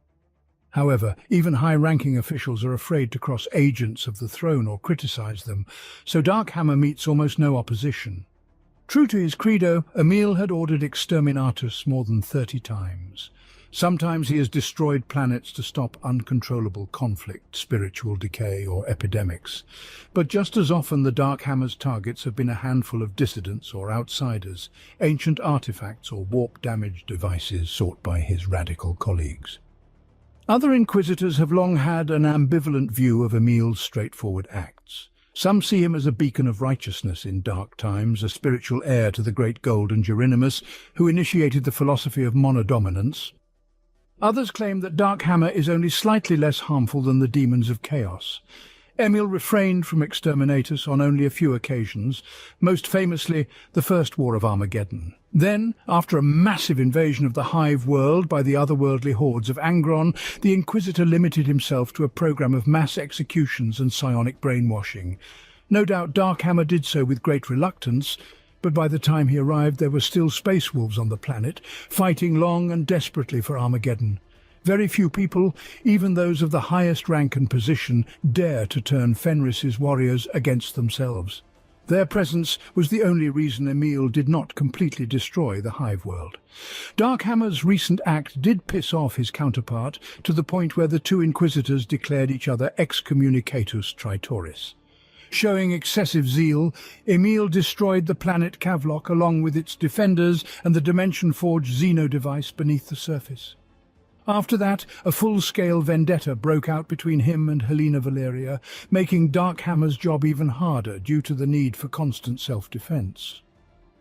However, even high-ranking officials are afraid to cross agents of the throne or criticize them, so Darkhammer meets almost no opposition. True to his credo, Emil had ordered exterminatus more than 30 times. Sometimes he has destroyed planets to stop uncontrollable conflict, spiritual decay, or epidemics. But just as often, the Darkhammer's targets have been a handful of dissidents or outsiders, ancient artifacts or warp-damaged devices sought by his radical colleagues. Other Inquisitors have long had an ambivalent view of Emil's straightforward acts. Some see him as a beacon of righteousness in dark times, a spiritual heir to the great Golden Gerenimus, who initiated the philosophy of monodominance. Others claim that Darkhammer is only slightly less harmful than the demons of chaos. Emil refrained from exterminatus on only a few occasions, most famously the First War of Armageddon. Then, after a massive invasion of the Hive world by the otherworldly hordes of Angron, the Inquisitor limited himself to a program of mass executions and psionic brainwashing. No doubt Darkhammer did so with great reluctance, but by the time he arrived there were still space wolves on the planet, fighting long and desperately for Armageddon. Very few people, even those of the highest rank and position, dare to turn Fenris's warriors against themselves. Their presence was the only reason Emil did not completely destroy the Hive world. Darkhammer's recent act did piss off his counterpart to the point where the two Inquisitors declared each other excommunicatus traitoris. Showing excessive zeal, Emil destroyed the planet Kavlok along with its defenders and the dimension-forged Xeno device beneath the surface. After that, a full-scale vendetta broke out between him and Helena Valeria, making Darkhammer's job even harder due to the need for constant self-defense.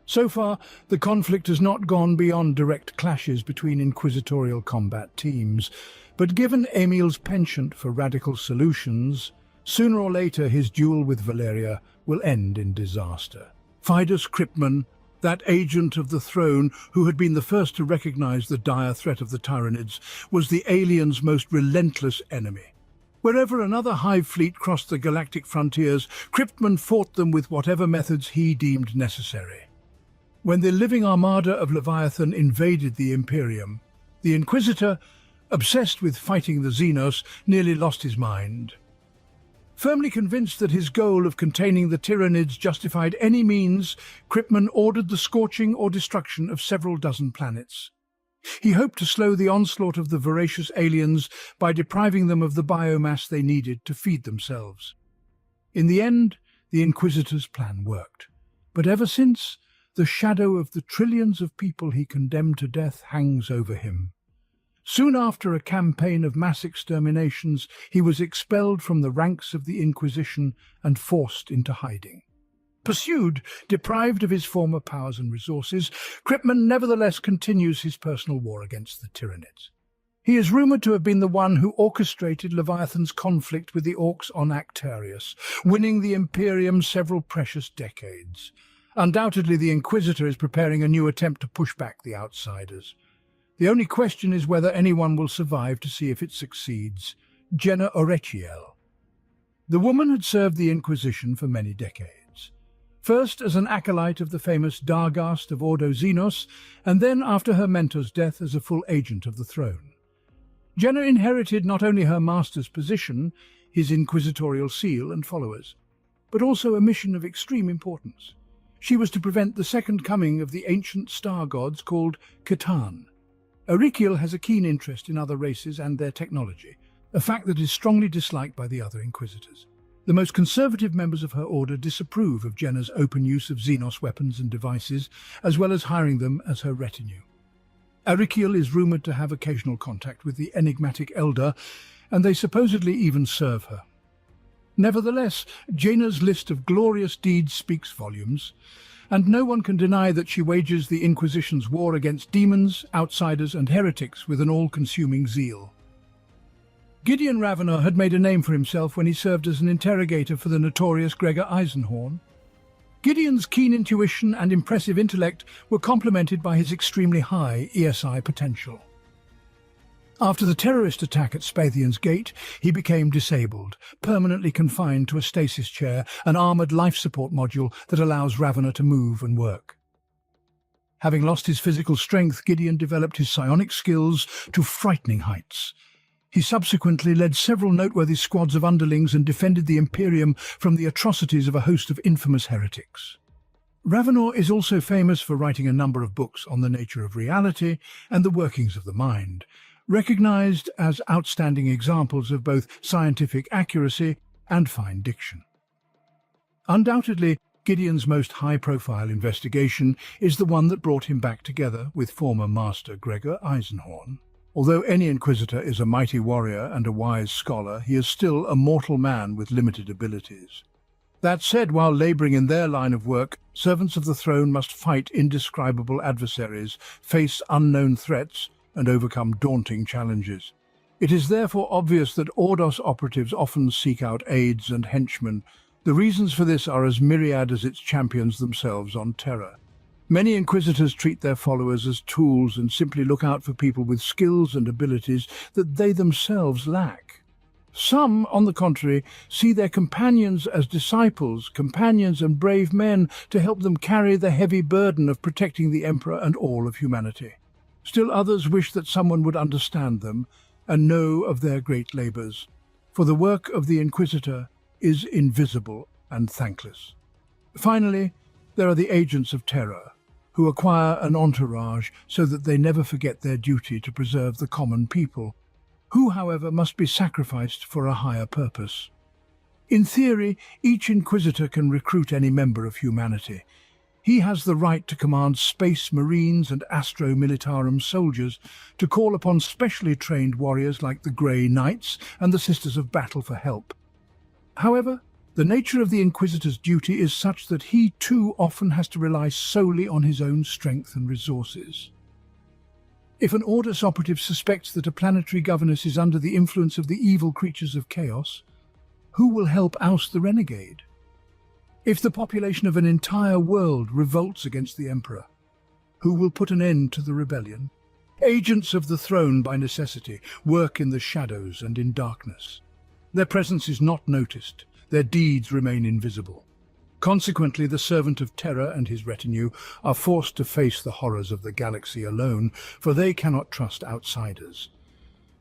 So far, the conflict has not gone beyond direct clashes between inquisitorial combat teams, but given Emil's penchant for radical solutions, sooner or later his duel with Valeria will end in disaster. Fidus Kryptman, that agent of the throne who had been the first to recognize the dire threat of the Tyranids, was the aliens' most relentless enemy. Wherever another hive fleet crossed the galactic frontiers, Kryptman fought them with whatever methods he deemed necessary. When the living armada of Leviathan invaded the Imperium, the Inquisitor, obsessed with fighting the Xenos, nearly lost his mind. Firmly convinced that his goal of containing the Tyranids justified any means, Kryptman ordered the scorching or destruction of several dozen planets. He hoped to slow the onslaught of the voracious aliens by depriving them of the biomass they needed to feed themselves. In the end, the Inquisitor's plan worked. But ever since, the shadow of the trillions of people he condemned to death hangs over him. Soon after a campaign of mass exterminations, he was expelled from the ranks of the Inquisition and forced into hiding. Pursued, deprived of his former powers and resources, Kryptman nevertheless continues his personal war against the Tyranids. He is rumoured to have been the one who orchestrated Leviathan's conflict with the Orcs on Actarius, winning the Imperium several precious decades. Undoubtedly, the Inquisitor is preparing a new attempt to push back the outsiders. The only question is whether anyone will survive to see if it succeeds. Jenna Orechiel. The woman had served the Inquisition for many decades. First as an acolyte of the famous Dargast of Ordo Xenos, and then after her mentor's death as a full agent of the throne. Jenna inherited not only her master's position, his inquisitorial seal and followers, but also a mission of extreme importance. She was to prevent the second coming of the ancient star gods called Catan. Orechiel has a keen interest in other races and their technology, a fact that is strongly disliked by the other Inquisitors. The most conservative members of her order disapprove of Jenna's open use of Xenos weapons and devices, as well as hiring them as her retinue. Orechiel is rumoured to have occasional contact with the enigmatic Elder, and they supposedly even serve her. Nevertheless, Jenna's list of glorious deeds speaks volumes, and no one can deny that she wages the Inquisition's war against demons, outsiders and heretics with an all-consuming zeal. Gideon Ravenor had made a name for himself when he served as an interrogator for the notorious Gregor Eisenhorn. Gideon's keen intuition and impressive intellect were complemented by his extremely high ESI potential. After the terrorist attack at Spathian's Gate, he became disabled, permanently confined to a stasis chair, an armoured life support module that allows Ravenor to move and work. Having lost his physical strength, Gideon developed his psionic skills to frightening heights. He subsequently led several noteworthy squads of underlings and defended the Imperium from the atrocities of a host of infamous heretics. Ravenor is also famous for writing a number of books on the nature of reality and the workings of the mind, recognized as outstanding examples of both scientific accuracy and fine diction. Undoubtedly, Gideon's most high-profile investigation is the one that brought him back together with former master Gregor Eisenhorn. Although any Inquisitor is a mighty warrior and a wise scholar, he is still a mortal man with limited abilities. That said, while labouring in their line of work, servants of the throne must fight indescribable adversaries, face unknown threats, and overcome daunting challenges. It is therefore obvious that Ordos operatives often seek out aides and henchmen. The reasons for this are as myriad as its champions themselves on Terra. Many Inquisitors treat their followers as tools and simply look out for people with skills and abilities that they themselves lack. Some, on the contrary, see their companions as disciples, companions and brave men to help them carry the heavy burden of protecting the Emperor and all of humanity. Still others wish that someone would understand them and know of their great labours, for the work of the Inquisitor is invisible and thankless. Finally, there are the agents of terror, who acquire an entourage so that they never forget their duty to preserve the common people, who, however, must be sacrificed for a higher purpose. In theory, each Inquisitor can recruit any member of humanity. He has the right to command space marines and astro militarum soldiers, to call upon specially trained warriors like the Grey Knights and the Sisters of Battle for help. However, the nature of the Inquisitor's duty is such that he too often has to rely solely on his own strength and resources. If an Ordus operative suspects that a planetary governess is under the influence of the evil creatures of chaos, who will help oust the renegade? If the population of an entire world revolts against the Emperor, who will put an end to the rebellion? Agents of the throne, by necessity, work in the shadows and in darkness. Their presence is not noticed. Their deeds remain invisible. Consequently, the Servant of Terror and his retinue are forced to face the horrors of the galaxy alone, for they cannot trust outsiders.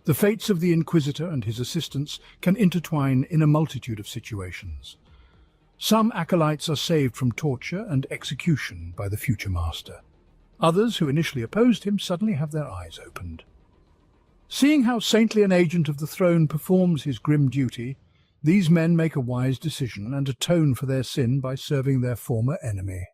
The fates of the Inquisitor and his assistants can intertwine in a multitude of situations. Some acolytes are saved from torture and execution by the future master. Others, who initially opposed him, suddenly have their eyes opened. Seeing how saintly an agent of the throne performs his grim duty, these men make a wise decision and atone for their sin by serving their former enemy.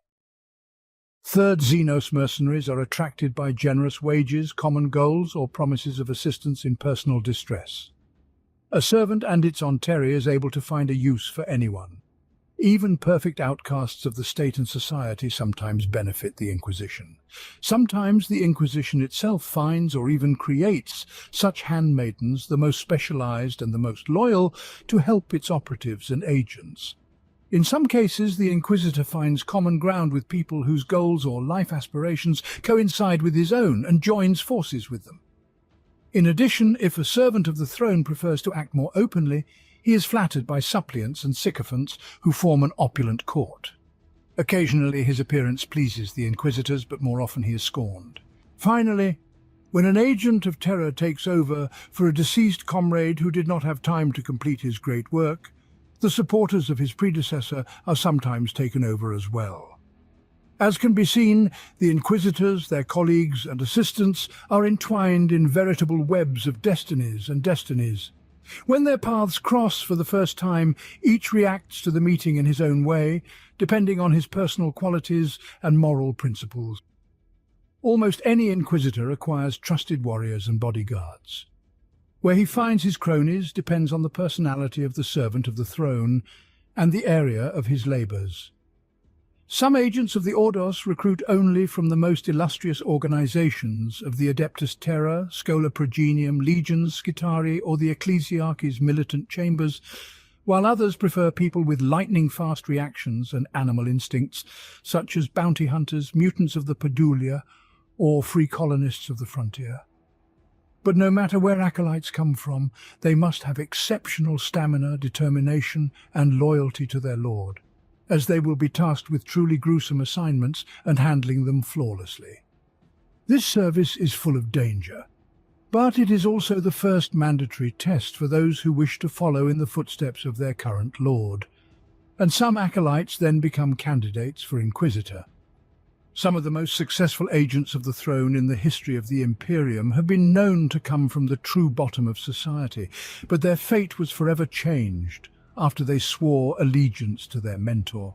Third Xenos mercenaries are attracted by generous wages, common goals, or promises of assistance in personal distress. A servant and its onteri is able to find a use for anyone. Even perfect outcasts of the state and society sometimes benefit the Inquisition. Sometimes the Inquisition itself finds or even creates such handmaidens, the most specialized and the most loyal, to help its operatives and agents. In some cases, the Inquisitor finds common ground with people whose goals or life aspirations coincide with his own and joins forces with them. In addition, if a servant of the throne prefers to act more openly, he is flattered by suppliants and sycophants who form an opulent court. Occasionally his appearance pleases the Inquisitors, but more often he is scorned. Finally, when an agent of terror takes over for a deceased comrade who did not have time to complete his great work, the supporters of his predecessor are sometimes taken over as well. As can be seen, the Inquisitors, their colleagues and assistants are entwined in veritable webs of destinies and destinies. When their paths cross for the first time, each reacts to the meeting in his own way, depending on his personal qualities and moral principles. Almost any Inquisitor acquires trusted warriors and bodyguards. Where he finds his cronies depends on the personality of the servant of the throne and the area of his labours. Some agents of the Ordos recruit only from the most illustrious organizations of the Adeptus Terra, Schola Progenium, Legions, Scitari, or the Ecclesiarchy's militant chambers, while others prefer people with lightning-fast reactions and animal instincts, such as bounty hunters, mutants of the Pedulia, or free colonists of the frontier. But no matter where acolytes come from, they must have exceptional stamina, determination, and loyalty to their lord, as they will be tasked with truly gruesome assignments and handling them flawlessly. This service is full of danger, but it is also the first mandatory test for those who wish to follow in the footsteps of their current lord, and some acolytes then become candidates for Inquisitor. Some of the most successful agents of the throne in the history of the Imperium have been known to come from the true bottom of society, but their fate was forever changed after they swore allegiance to their mentor.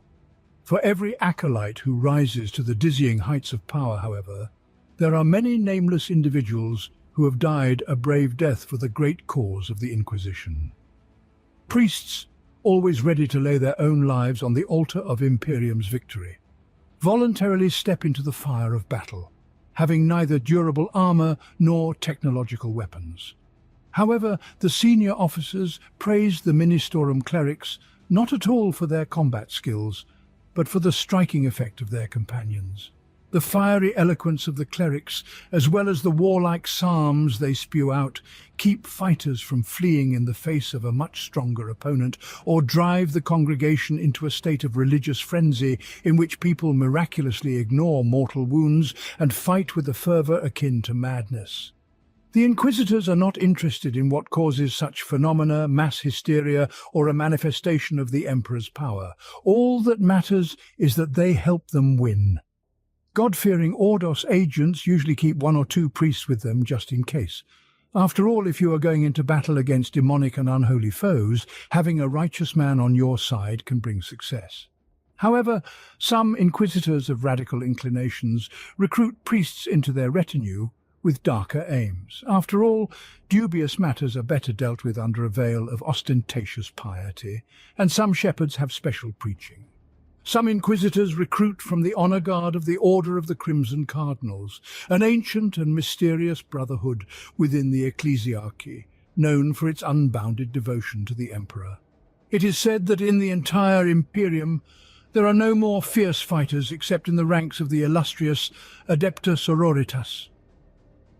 For every acolyte who rises to the dizzying heights of power, however, there are many nameless individuals who have died a brave death for the great cause of the Inquisition. Priests, always ready to lay their own lives on the altar of Imperium's victory, voluntarily step into the fire of battle, having neither durable armor nor technological weapons. However, the senior officers praised the Ministorum clerics not at all for their combat skills, but for the striking effect of their companions. The fiery eloquence of the clerics, as well as the warlike psalms they spew out, keep fighters from fleeing in the face of a much stronger opponent, or drive the congregation into a state of religious frenzy in which people miraculously ignore mortal wounds and fight with a fervour akin to madness. The Inquisitors are not interested in what causes such phenomena, mass hysteria, or a manifestation of the Emperor's power. All that matters is that they help them win. God-fearing Ordos agents usually keep one or two priests with them just in case, After all, if you are going into battle against demonic and unholy foes, having a righteous man on your side can bring success. However, some inquisitors of radical inclinations recruit priests into their retinue with darker aims. After all, dubious matters are better dealt with under a veil of ostentatious piety, and some shepherds have special preaching. Some inquisitors recruit from the honor guard of the Order of the Crimson Cardinals, an ancient and mysterious brotherhood within the ecclesiarchy, known for its unbounded devotion to the emperor. It is said that in the entire Imperium there are no more fierce fighters except in the ranks of the illustrious Adepta Sororitas.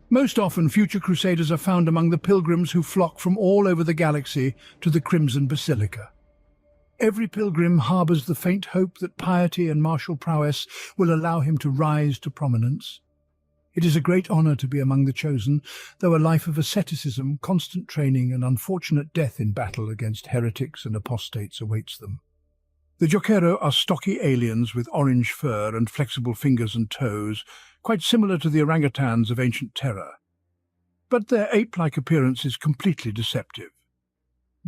Most often, future crusaders are found among the pilgrims who flock from all over the galaxy to the Crimson Basilica. Every pilgrim harbours the faint hope that piety and martial prowess will allow him to rise to prominence. It is a great honour to be among the chosen, though a life of asceticism, constant training and unfortunate death in battle against heretics and apostates awaits them. The Joquero are stocky aliens with orange fur and flexible fingers and toes, quite similar to the orangutans of ancient Terra. But their ape-like appearance is completely deceptive.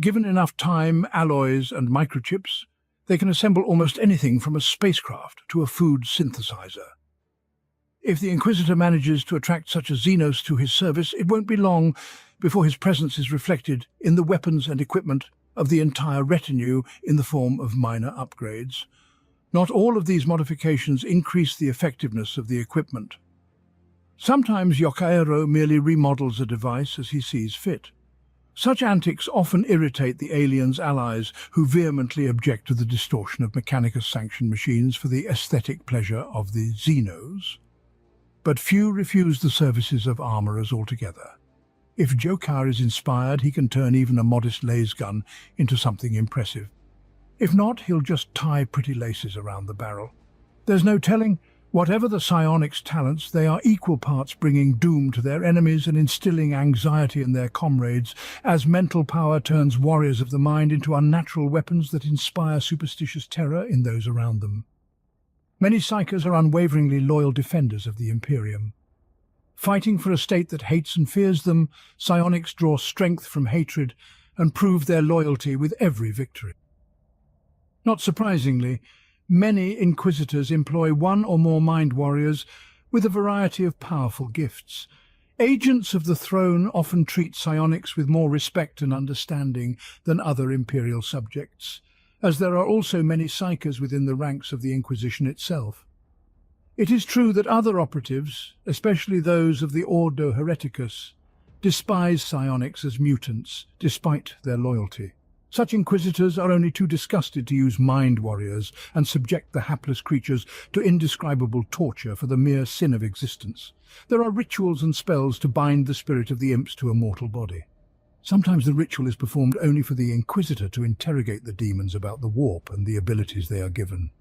Given enough time, alloys and microchips, they can assemble almost anything from a spacecraft to a food synthesizer. If the Inquisitor manages to attract such a Xenos to his service, it won't be long before his presence is reflected in the weapons and equipment of the entire retinue in the form of minor upgrades. Not all of these modifications increase the effectiveness of the equipment. Sometimes Joquero merely remodels a device as he sees fit. Such antics often irritate the aliens' allies, who vehemently object to the distortion of Mechanicus-sanctioned machines for the aesthetic pleasure of the Xenos. But few refuse the services of armourers altogether. If Jokar is inspired, he can turn even a modest laser gun into something impressive. If not, he'll just tie pretty laces around the barrel. There's no telling. Whatever the psionics' talents, they are equal parts bringing doom to their enemies and instilling anxiety in their comrades, as mental power turns warriors of the mind into unnatural weapons that inspire superstitious terror in those around them. Many psychers are unwaveringly loyal defenders of the Imperium. Fighting for a state that hates and fears them, psionics draw strength from hatred and prove their loyalty with every victory. Not surprisingly, many inquisitors employ one or more mind warriors with a variety of powerful gifts. Agents of the throne often treat psionics with more respect and understanding than other imperial subjects, as there are also many psychers within the ranks of the Inquisition itself. It is true that other operatives, especially those of the Ordo Hereticus, despise psionics as mutants, despite their loyalty. Such inquisitors are only too disgusted to use mind warriors and subject the hapless creatures to indescribable torture for the mere sin of existence. There are rituals and spells to bind the spirit of the imps to a mortal body. Sometimes the ritual is performed only for the inquisitor to interrogate the demons about the warp and the abilities they are given.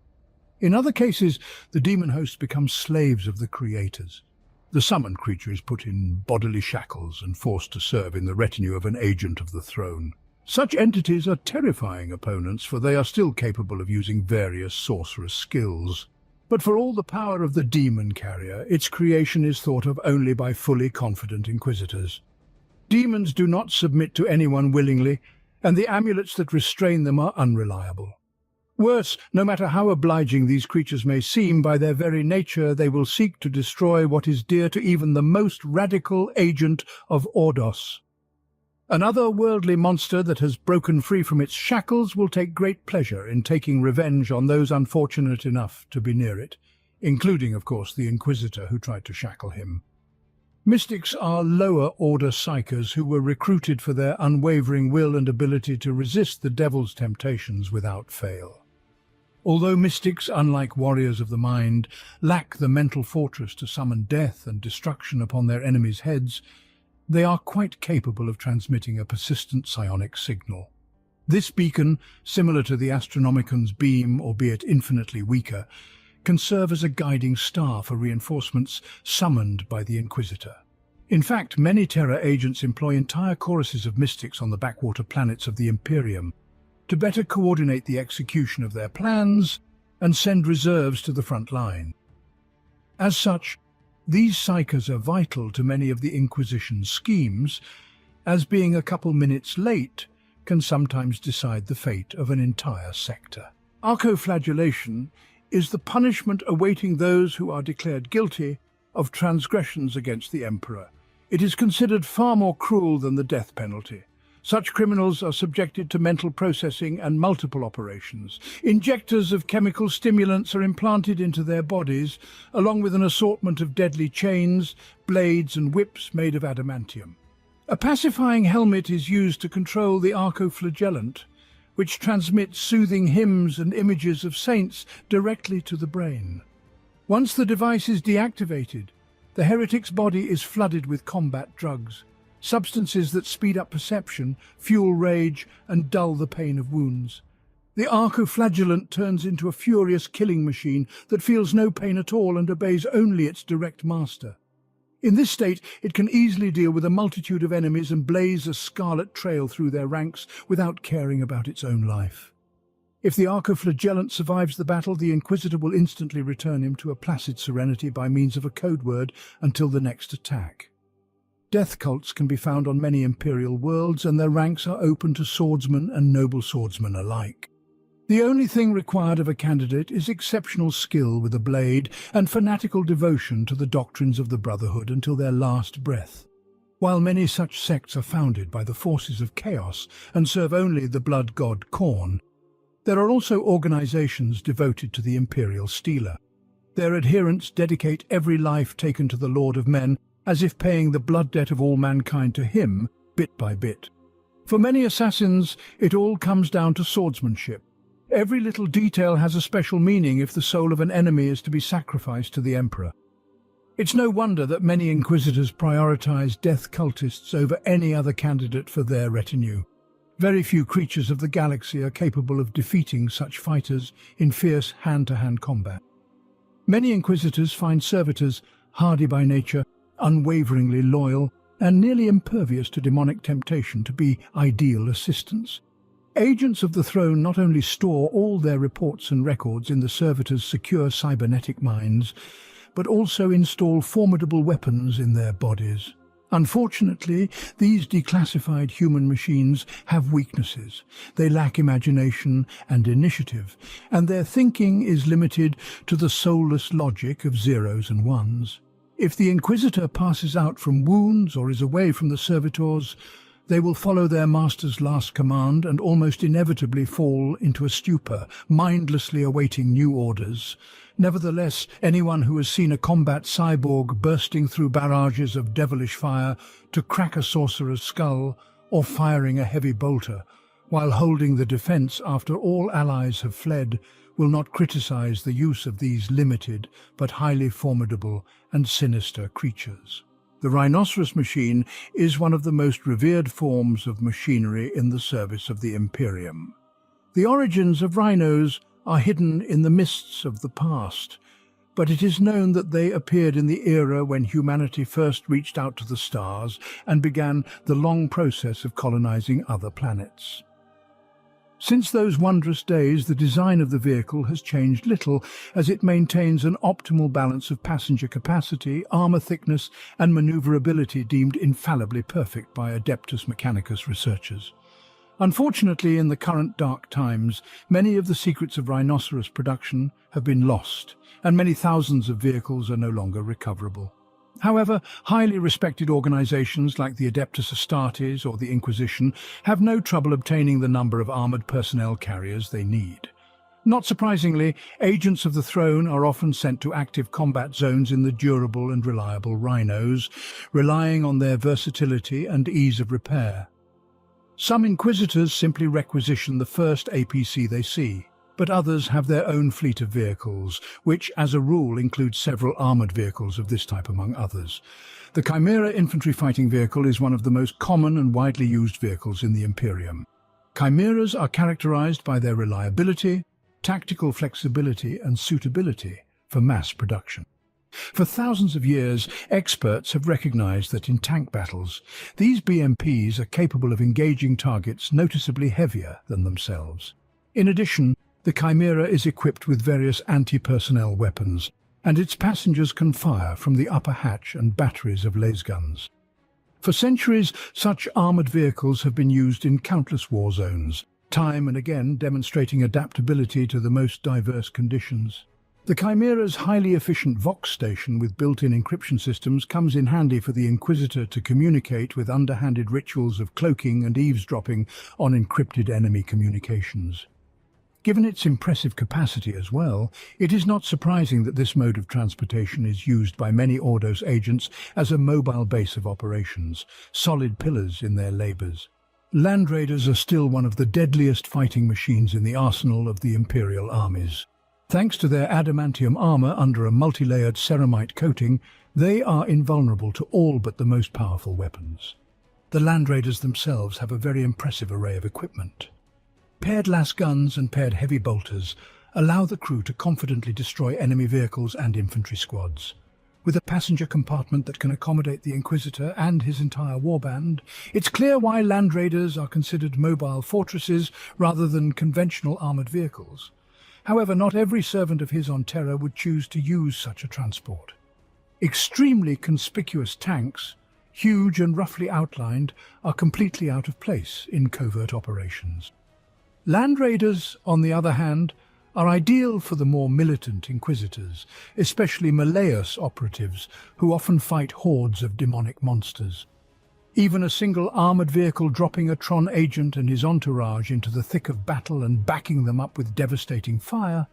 In other cases, the demon hosts become slaves of the creators. The summoned creature is put in bodily shackles and forced to serve in the retinue of an agent of the throne. Such entities are terrifying opponents, for they are still capable of using various sorcerous skills. But for all the power of the demon carrier, its creation is thought of only by fully confident inquisitors. Demons do not submit to anyone willingly, and the amulets that restrain them are unreliable. Worse, no matter how obliging these creatures may seem, by their very nature they will seek to destroy what is dear to even the most radical agent of Ordos. An otherworldly monster that has broken free from its shackles will take great pleasure in taking revenge on those unfortunate enough to be near it, including, of course, the Inquisitor who tried to shackle him. Mystics are lower-order psychers who were recruited for their unwavering will and ability to resist the devil's temptations without fail. Although mystics, unlike warriors of the mind, lack the mental fortress to summon death and destruction upon their enemies' heads, they are quite capable of transmitting a persistent psionic signal. This beacon, similar to the Astronomicon's beam, albeit infinitely weaker, can serve as a guiding star for reinforcements summoned by the Inquisitor. In fact, many Terra agents employ entire choruses of mystics on the backwater planets of the Imperium to better coordinate the execution of their plans and send reserves to the front line. As such, These psychers are vital to many of the Inquisition's schemes, as being a couple minutes late can sometimes decide the fate of an entire sector. Archoflagellation is the punishment awaiting those who are declared guilty of transgressions against the Emperor. It is considered far more cruel than the death penalty. Such criminals are subjected to mental processing and multiple operations. Injectors of chemical stimulants are implanted into their bodies, along with an assortment of deadly chains, blades and whips made of adamantium. A pacifying helmet is used to control the archoflagellant, which transmits soothing hymns and images of saints directly to the brain. Once the device is deactivated, the heretic's body is flooded with combat drugs, substances that speed up perception, fuel rage, and dull the pain of wounds. The archoflagellant turns into a furious killing machine that feels no pain at all and obeys only its direct master. In this state, it can easily deal with a multitude of enemies and blaze a scarlet trail through their ranks without caring about its own life. If the archoflagellant survives the battle, the Inquisitor will instantly return him to a placid serenity by means of a code word until the next attack. Death cults can be found on many imperial worlds, and their ranks are open to swordsmen and noble swordsmen alike. The only thing required of a candidate is exceptional skill with a blade and fanatical devotion to the doctrines of the Brotherhood until their last breath. While many such sects are founded by the forces of chaos and serve only the blood god Khorne, there are also organizations devoted to the Imperial Stealer. Their adherents dedicate every life taken to the Lord of Men, as if paying the blood debt of all mankind to him, bit by bit. For many assassins, it all comes down to swordsmanship. Every little detail has a special meaning if the soul of an enemy is to be sacrificed to the Emperor. It's no wonder that many Inquisitors prioritize death cultists over any other candidate for their retinue. Very few creatures of the galaxy are capable of defeating such fighters in fierce hand-to-hand combat. Many Inquisitors find servitors hardy by nature, unwaveringly loyal, and nearly impervious to demonic temptation to be ideal assistants. Agents of the throne not only store all their reports and records in the servitors' secure cybernetic minds, but also install formidable weapons in their bodies. Unfortunately, these declassified human machines have weaknesses. They lack imagination and initiative, and their thinking is limited to the soulless logic of zeros and ones. If the Inquisitor passes out from wounds or is away from the servitors, they will follow their master's last command and almost inevitably fall into a stupor, mindlessly awaiting new orders. Nevertheless, anyone who has seen a combat cyborg bursting through barrages of devilish fire to crack a sorcerer's skull or firing a heavy bolter, while holding the defense after all allies have fled, will not criticize the use of these limited but highly formidable and sinister creatures. The rhinoceros machine is one of the most revered forms of machinery in the service of the Imperium. The origins of rhinos are hidden in the mists of the past, but it is known that they appeared in the era when humanity first reached out to the stars and began the long process of colonizing other planets. Since those wondrous days, the design of the vehicle has changed little, as it maintains an optimal balance of passenger capacity, armor thickness, and maneuverability deemed infallibly perfect by Adeptus Mechanicus researchers. Unfortunately, in the current dark times, many of the secrets of rhinoceros production have been lost, and many thousands of vehicles are no longer recoverable. However, highly respected organizations like the Adeptus Astartes or the Inquisition have no trouble obtaining the number of armored personnel carriers they need. Not surprisingly, agents of the throne are often sent to active combat zones in the durable and reliable rhinos, relying on their versatility and ease of repair. Some Inquisitors simply requisition the first APC they see, but others have their own fleet of vehicles, which, as a rule, includes several armoured vehicles of this type among others. The Chimera infantry fighting vehicle is one of the most common and widely used vehicles in the Imperium. Chimeras are characterized by their reliability, tactical flexibility and suitability for mass production. For thousands of years, experts have recognized that in tank battles, these BMPs are capable of engaging targets noticeably heavier than themselves. In addition, the Chimera is equipped with various anti-personnel weapons, and its passengers can fire from the upper hatch and batteries of lasguns. For centuries, such armoured vehicles have been used in countless war zones, time and again demonstrating adaptability to the most diverse conditions. The Chimera's highly efficient Vox station with built-in encryption systems comes in handy for the Inquisitor to communicate with underhanded rituals of cloaking and eavesdropping on encrypted enemy communications. Given its impressive capacity as well, it is not surprising that this mode of transportation is used by many Ordos agents as a mobile base of operations, solid pillars in their labours. Land Raiders are still one of the deadliest fighting machines in the arsenal of the Imperial armies. Thanks to their adamantium armour under a multi-layered ceramite coating, they are invulnerable to all but the most powerful weapons. The Land Raiders themselves have a very impressive array of equipment. Paired lasguns and paired heavy bolters allow the crew to confidently destroy enemy vehicles and infantry squads. With a passenger compartment that can accommodate the Inquisitor and his entire warband, it's clear why Land Raiders are considered mobile fortresses rather than conventional armoured vehicles. However, not every servant of his on Terra would choose to use such a transport. Extremely conspicuous tanks, huge and roughly outlined, are completely out of place in covert operations. Land Raiders, on the other hand, are ideal for the more militant Inquisitors, especially Malleus operatives, who often fight hordes of demonic monsters. Even a single armoured vehicle dropping a Tron agent and his entourage into the thick of battle and backing them up with devastating fire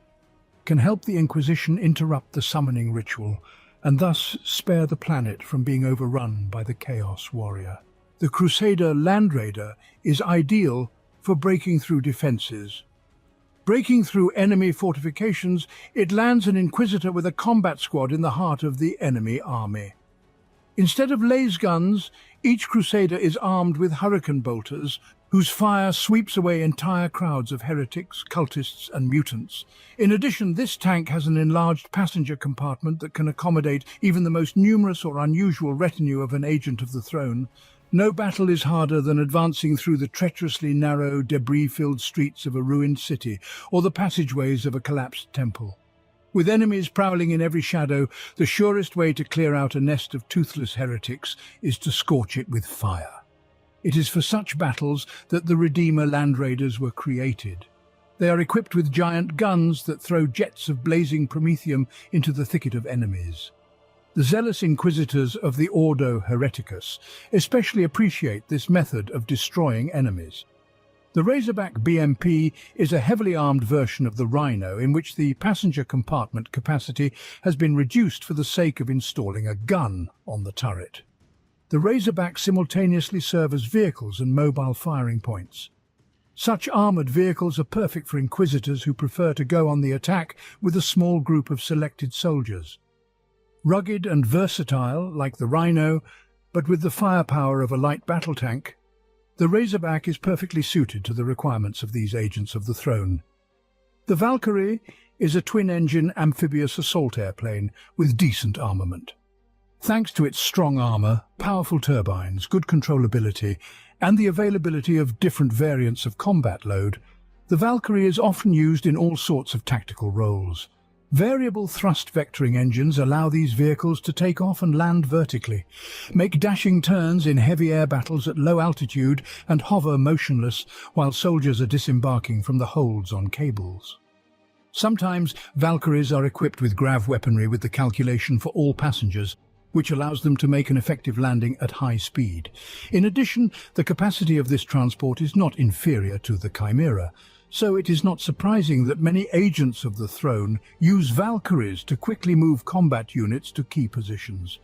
can help the Inquisition interrupt the summoning ritual and thus spare the planet from being overrun by the Chaos Warrior. The Crusader Land Raider is ideal for breaking through defences. Breaking through enemy fortifications, it lands an Inquisitor with a combat squad in the heart of the enemy army. Instead of lasguns, each Crusader is armed with hurricane bolters, whose fire sweeps away entire crowds of heretics, cultists and mutants. In addition, this tank has an enlarged passenger compartment that can accommodate even the most numerous or unusual retinue of an agent of the throne. No battle is harder than advancing through the treacherously narrow, debris-filled streets of a ruined city or the passageways of a collapsed temple. With enemies prowling in every shadow, the surest way to clear out a nest of toothless heretics is to scorch it with fire. It is for such battles that the Redeemer Land Raiders were created. They are equipped with giant guns that throw jets of blazing promethium into the thicket of enemies. The zealous Inquisitors of the Ordo Hereticus especially appreciate this method of destroying enemies. The Razorback BMP is a heavily armed version of the Rhino in which the passenger compartment capacity has been reduced for the sake of installing a gun on the turret. The Razorbacks simultaneously serve as vehicles and mobile firing points. Such armoured vehicles are perfect for Inquisitors who prefer to go on the attack with a small group of selected soldiers. Rugged and versatile, like the Rhino, but with the firepower of a light battle tank, the Razorback is perfectly suited to the requirements of these agents of the throne. The Valkyrie is a twin-engine amphibious assault airplane with decent armament. Thanks to its strong armour, powerful turbines, good controllability, and the availability of different variants of combat load, the Valkyrie is often used in all sorts of tactical roles. Variable thrust vectoring engines allow these vehicles to take off and land vertically, make dashing turns in heavy air battles at low altitude, and hover motionless while soldiers are disembarking from the holds on cables. Sometimes Valkyries are equipped with grav weaponry with the calculation for all passengers, which allows them to make an effective landing at high speed. In addition, the capacity of this transport is not inferior to the Chimera, so it is not surprising that many agents of the throne use Valkyries to quickly move combat units to key positions.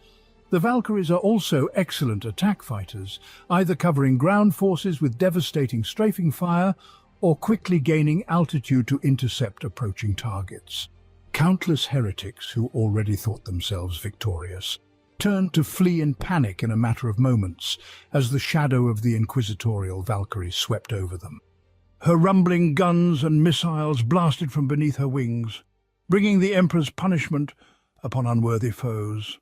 The Valkyries are also excellent attack fighters, either covering ground forces with devastating strafing fire or quickly gaining altitude to intercept approaching targets. Countless heretics who already thought themselves victorious turned to flee in panic in a matter of moments as the shadow of the inquisitorial Valkyrie swept over them. Her rumbling guns and missiles blasted from beneath her wings, bringing the Emperor's punishment upon unworthy foes.